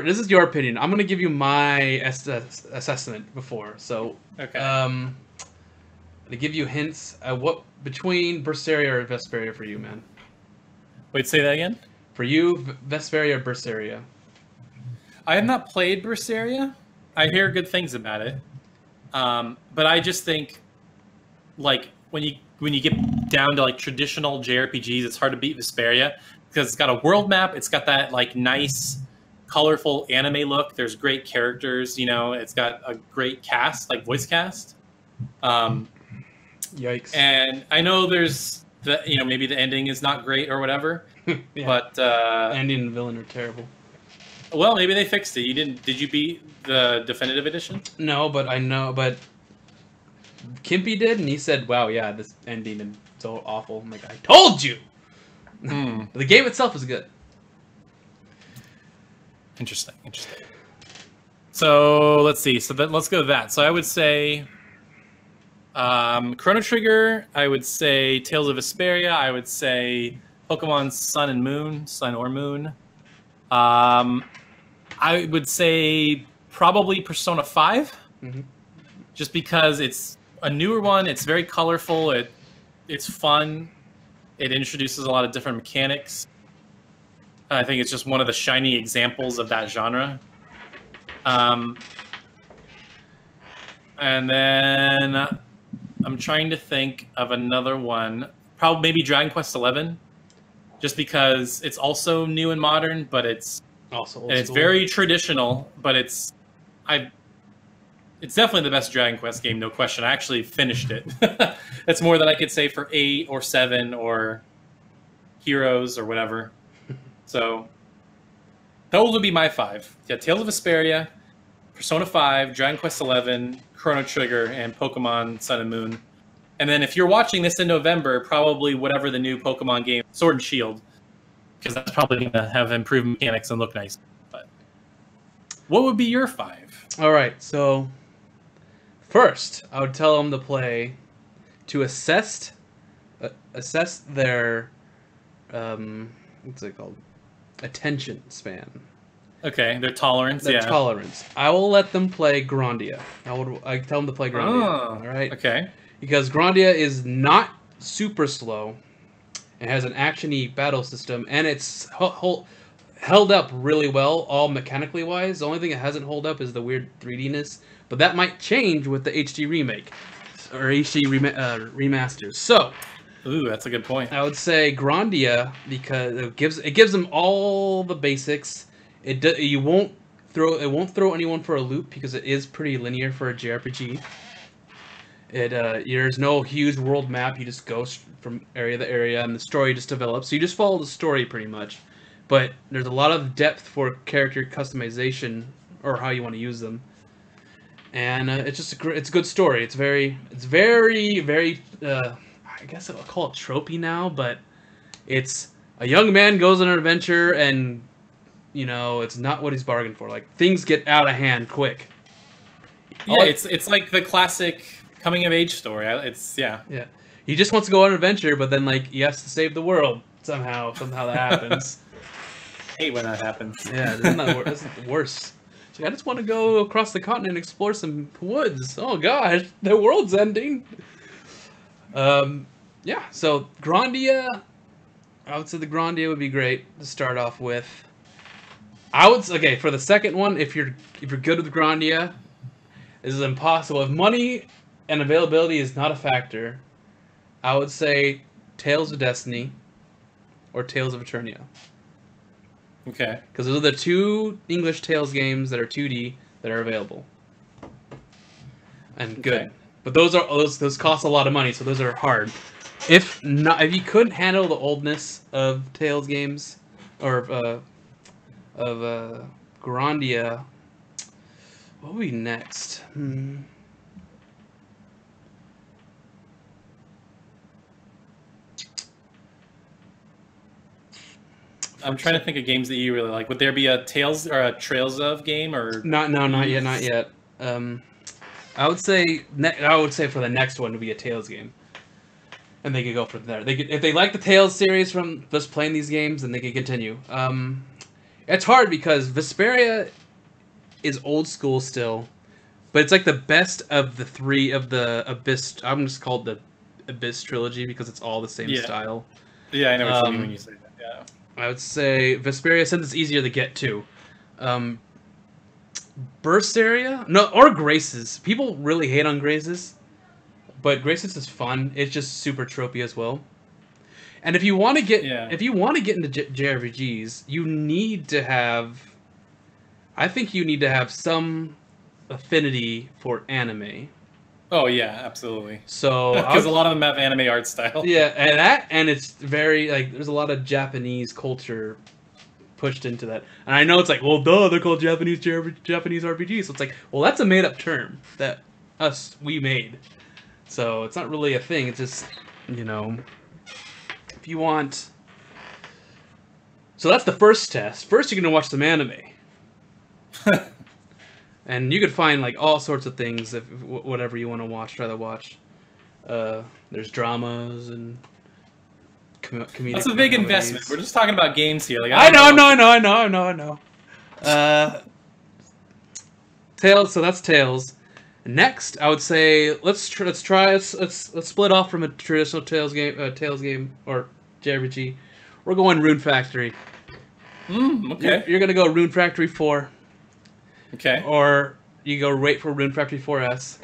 this is your opinion. I'm going to give you my assessment before. So, okay. To give you hints, what between Berseria or Vesperia for you, man? Wait, say that again? For you, Vesperia or Berseria? I have not played Berseria. I hear good things about it. But I just think, like, when you get down to like traditional JRPGs, it's hard to beat Vesperia because it's got a world map. It's got that like nice, colorful anime look. There's great characters. You know, it's got a great cast, like voice cast. Yikes! And I know there's maybe the ending is not great or whatever. Yeah. But ending and villain are terrible. Well, maybe they fixed it. You didn't? Did you beat the definitive edition? No, but I know. But Kimpy did, and he said, "Wow, yeah, this ending is so awful." I'm like, I told you. But the game itself is good. Interesting. So let's see. So let's go to that. So I would say Chrono Trigger. I would say Tales of Vesperia. I would say Pokemon Sun or Moon. I would say probably Persona 5, just because it's a newer one. It's very colorful. It's fun. It introduces a lot of different mechanics. I think it's just one of the shiny examples of that genre. And then I'm trying to think of another one. Probably maybe Dragon Quest XI, just because it's also new and modern, but it's Also old it's school. very traditional. But it's definitely the best Dragon Quest game, no question. I actually finished it. That's more than I could say for 8 or 7 or Heroes or whatever. So those would be my 5. Yeah, Tales of Vesperia, Persona 5, Dragon Quest XI, Chrono Trigger, and Pokemon Sun and Moon. And then if you're watching this in November, probably whatever the new Pokemon game, Sword and Shield, because that's probably going to have improved mechanics and look nice. But what would be your 5? All right, so first, I would tell them to assess their what's it called? Attention span. Okay, their tolerance. Their Yeah. tolerance. I will let them play Grandia. I tell them to play Grandia. Oh, all right. Okay. Because Grandia is not super slow. It has an action-y battle system, and it's held up really well, all mechanically wise. The only thing it hasn't held up is the weird 3D-ness, but that might change with the HD remake or HD remasters. So, Ooh, that's a good point. I would say Grandia because it gives them all the basics. It won't throw anyone for a loop because it is pretty linear for a JRPG. There's no huge world map. You just go from area to area, and the story just develops. So you just follow the story pretty much. But there's a lot of depth for character customization or how you want to use them. And it's a good story. It's very I guess I'll call it tropey now, but it's a young man goes on an adventure and it's not what he's bargained for. Like things get out of hand quick. Yeah, it's like the classic coming of age story. Yeah. He just wants to go on an adventure, but then he has to save the world somehow. Somehow that happens. I hate when that happens. Yeah, isn't that that's the worst? It's like, I just want to go across the continent and explore some woods. Oh gosh, the world's ending. Yeah. So Grandia, I would say the Grandia would be great to start off with. For the second one, if you're good with Grandia, this is impossible. If money and availability is not a factor, I would say Tales of Destiny or Tales of Eternia. Okay. Because those are the 2 English Tales games that are 2D that are available. And good. Okay. But those cost a lot of money, so those are hard. If you couldn't handle the oldness of Tales games or of Grandia, what would be next? I'm trying to think of games that you really like. Would there be a Tales or a Trails of game or Not yet. I would say for the next one to be a Tales game, and they could go from there. If they like the Tales series from just playing these games, then they could continue. It's hard because Vesperia is old school still, but it's like the best of the 3 of the Abyss. I'm just called the Abyss trilogy because it's all the same style. Yeah, I know what you mean when you say that. Yeah. I would say Vesperia, since it's easier to get to. Bursaria? No, or Graces. People really hate on Graces, but Graces is fun. It's just super tropey as well. And if you want to get into JRPGs, you need to have. I think you need to have some affinity for anime. Oh yeah, absolutely. So because a lot of them have anime art style. Yeah, and it's very there's a lot of Japanese culture pushed into that. And I know it's like, well, duh, they're called Japanese RPGs. So it's like, well, that's a made up term that we made. So it's not really a thing. It's just, if you want So that's the first test. First, you're gonna watch some anime, and you could find like all sorts of things if whatever you want to watch. Try to watch. There's dramas and comedic. That's a big investment. We're just talking about games here. Like I know. Tales. So that's Tales. Next, I would say let's split off from a traditional Tales game or JRPG. We're going Rune Factory. Okay. You're gonna go Rune Factory 4. Okay. Or you go right for Rune Factory 4S.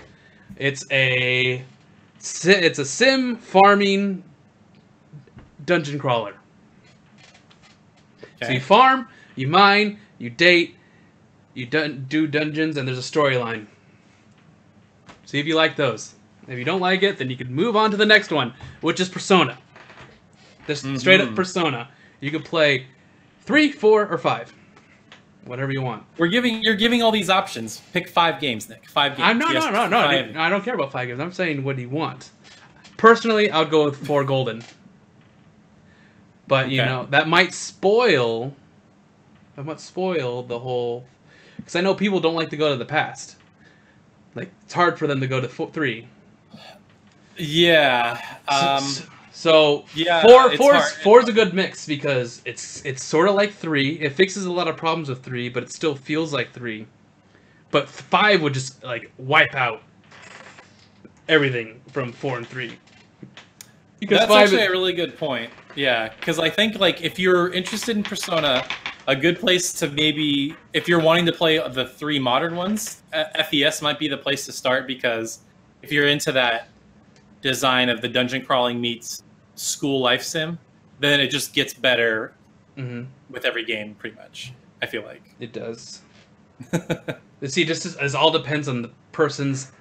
It's a sim farming dungeon crawler. Okay. So you farm, you mine, you date, you do dungeons, and there's a storyline. See if you like those. If you don't like it, then you can move on to the next one, which is Persona. Just straight up Persona. You can play 3, 4, or 5. Whatever you want. You're giving all these options. Pick 5 games, Nick. 5 games. No. I don't care about 5 games. I'm saying what do you want. Personally, I would go with 4 golden. But you know that might spoil. The whole. Because I know people don't like to go to the past. Like it's hard for them to go to 3. Yeah. So yeah, four is a good mix because it's sort of like 3. It fixes a lot of problems with 3, but it still feels like 3. But 5 would just like wipe out everything from 4 and 3. Because that's actually a really good point. Yeah, because I think like if you're interested in Persona, a good place to maybe if you're wanting to play the 3 modern ones, FES might be the place to start because if you're into that design of the dungeon crawling meets school life sim, then it just gets better with every game, pretty much. I feel like it does. See, just as all depends on the person's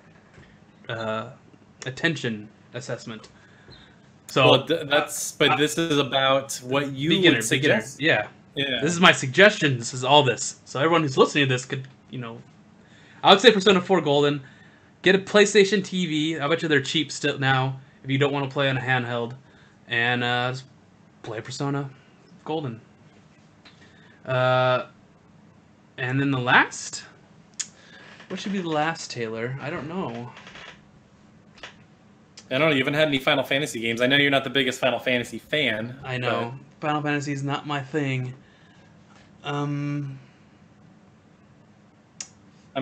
attention assessment. So but this is about what you would suggest. Yeah. This is my suggestion. This is all this. So everyone who's listening to this could, I would say Persona 4 Golden. Get a PlayStation TV. I bet you they're cheap still now if you don't want to play on a handheld. And just play Persona Golden. And then the last? What should be the last, Taylor? I don't know. I don't know. You haven't had any Final Fantasy games. I know you're not the biggest Final Fantasy fan. I know. But Final Fantasy is not my thing. I'm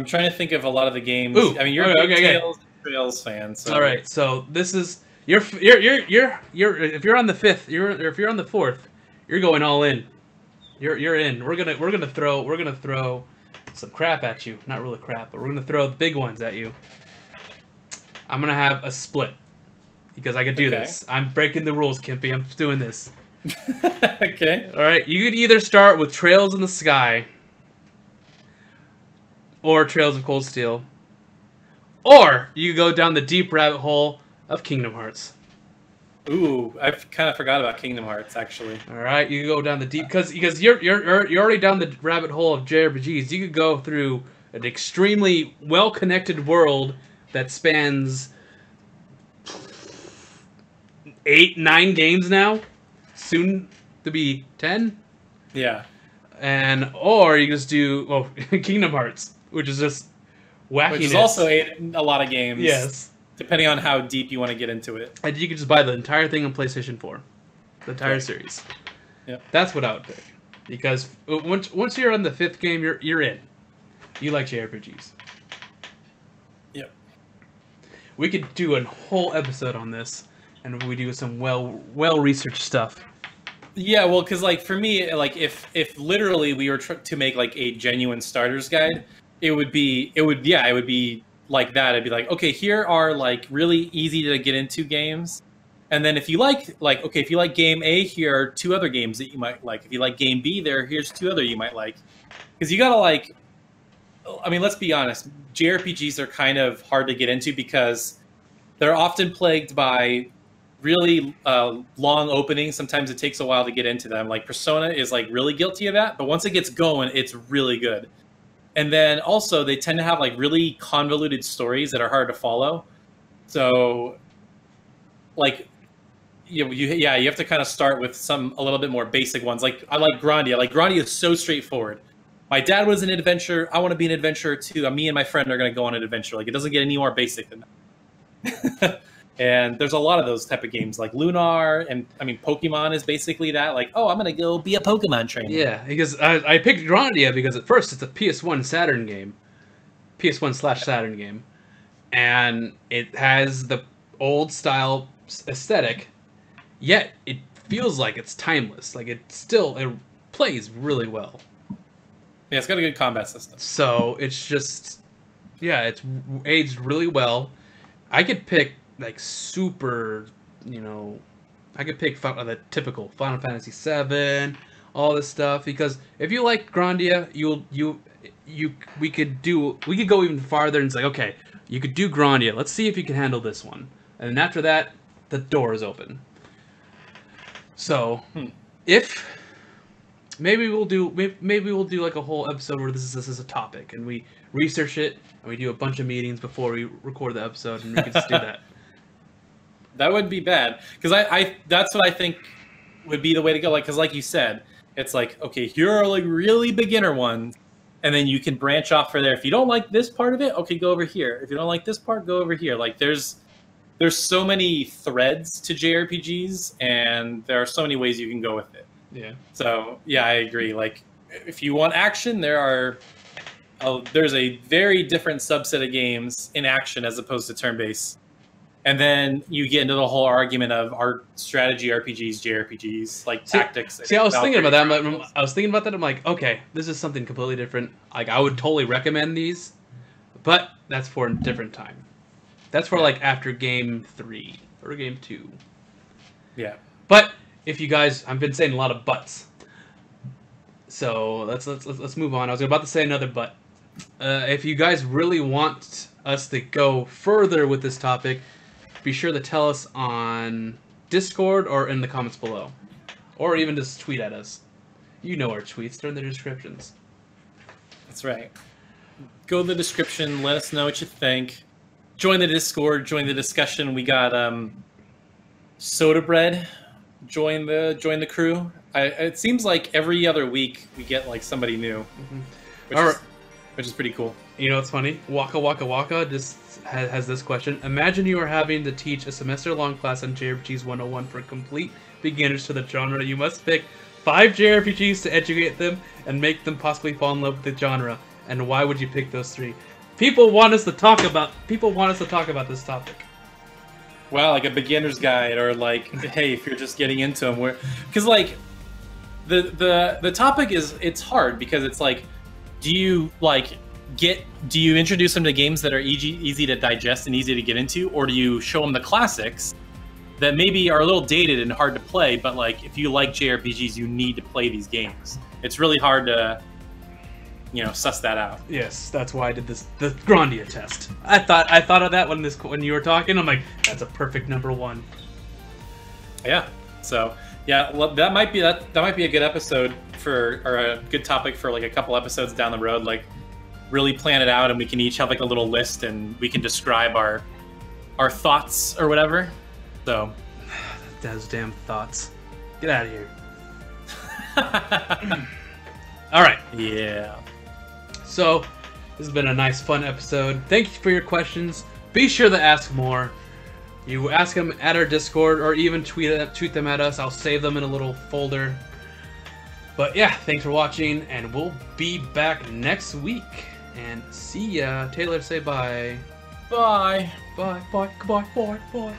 trying to think of a lot of the games. Ooh, I mean, you're a big Trails fan. So. All right, so this is you're if you're on the 5th, if you're on the 4th, you're going all in. You're in. We're gonna throw some crap at you. Not really crap, but we're gonna throw the big ones at you. I'm gonna have a split because I can do this. I'm breaking the rules, Kimpy. I'm doing this. Okay. All right. You could either start with Trails in the Sky. Or Trails of Cold Steel. Or you go down the deep rabbit hole of Kingdom Hearts. Ooh, I kind of forgot about Kingdom Hearts, actually. All right, you go down the deep because you're already down the rabbit hole of JRPGs. You could go through an extremely well-connected world that spans 8, 9 games now, soon to be 10. Yeah. Or you just do Kingdom Hearts, which is just wackiness. Which is also a lot of games. Yes. Depending on how deep you want to get into it. And you can just buy the entire thing on PlayStation 4. The entire series. Yep. That's what I would pick. Because once you're on the 5th game, you're in. You like JRPGs. Yep. We could do a whole episode on this, and we do some well-researched stuff. Yeah, well, because like for me, like if literally we were to make like a genuine starter's guide, it would be like that. It'd be like, okay, here are like really easy to get into games, and then if you like game A, here are 2 other games that you might like. If you like game B, here's 2 other you might like, because you gotta like. I mean, let's be honest. JRPGs are kind of hard to get into because they're often plagued by really long openings. Sometimes it takes a while to get into them. Like Persona is like really guilty of that, but once it gets going, it's really good. And then also they tend to have like really convoluted stories that are hard to follow. So like you have to kind of start with a little bit more basic ones. Like I like Grandia. Like Grandia is so straightforward. My dad was an adventurer. I want to be an adventurer too. Me and my friend are going to go on an adventure. Like it doesn't get any more basic than that. And there's a lot of those type of games like Lunar, and I mean Pokemon is basically that. Like, oh, I'm going to go be a Pokemon trainer. Yeah, because I picked Grandia because at first it's a PS1 Saturn game, PS1/Saturn game, and it has the old style aesthetic, yet it feels like it's timeless. Like it plays really well. Yeah, it's got a good combat system. So it's just, yeah, it's aged really well. I could pick like super, I could pick the typical Final Fantasy VII, all this stuff, because if you like Grandia, we could go even farther and say, okay, you could do Grandia. Let's see if you can handle this one, and then after that, the door is open. So, if maybe we'll do like a whole episode where this is a topic, and we research it, and we do a bunch of meetings before we record the episode, and we can just do that. That would be bad, because I that's what I think would be the way to go. Like, because like you said, it's like, okay, here are like really beginner ones, and then you can branch off for there. If you don't like this part of it, okay, go over here. If you don't like this part, go over here. Like there's so many threads to JRPGs, and there are so many ways you can go with it. Yeah. So yeah, I agree. Like if you want action, there's a very different subset of games in action as opposed to turn-based. And then you get into the whole argument of our strategy RPGs, JRPGs, like tactics. See, I was thinking about that. I'm like, okay, this is something completely different. Like, I would totally recommend these, but that's for a different time. That's for like after game 3 or game 2. Yeah. But if you guys, I've been saying a lot of buts, so let's move on. I was about to say another but. If you guys really want us to go further with this topic, be sure to tell us on Discord or in the comments below. Or even just tweet at us. You know our tweets, they're in the descriptions. That's right. Go to the description, let us know what you think. Join the Discord, join the discussion. We got Soda Bread. Join the crew. It seems like every other week we get like somebody new. Mm-hmm. Which is pretty cool. You know what's funny? Waka Waka Waka just has this question. Imagine you are having to teach a semester-long class on JRPGs 101 for complete beginners to the genre. You must pick 5 JRPGs to educate them and make them possibly fall in love with the genre. And why would you pick those 3? People want us to talk about this topic. Well, like a beginner's guide, or like, hey, if you're just getting into them, because like the topic it's hard because it's like, do you introduce them to games that are easy to digest and easy to get into, or do you show them the classics that maybe are a little dated and hard to play, but like if you like JRPGs, you need to play these games. It's really hard to, suss that out. Yes, that's why I did the Grandia test. I thought of that when you were talking. I'm like, that's a perfect number 1. Yeah. So yeah, that might be a good episode or a good topic for like a couple episodes down the road. Like really plan it out, and we can each have like a little list, and we can describe our thoughts or whatever. So those damn thoughts. Get out of here. All right. Yeah. So this has been a nice, fun episode. Thank you for your questions. Be sure to ask more. You ask them at our Discord, or even tweet them at us. I'll save them in a little folder. But yeah, thanks for watching, and we'll be back next week. And see ya. Taylor, say bye. Bye. Bye. Bye. Goodbye. Bye. Bye.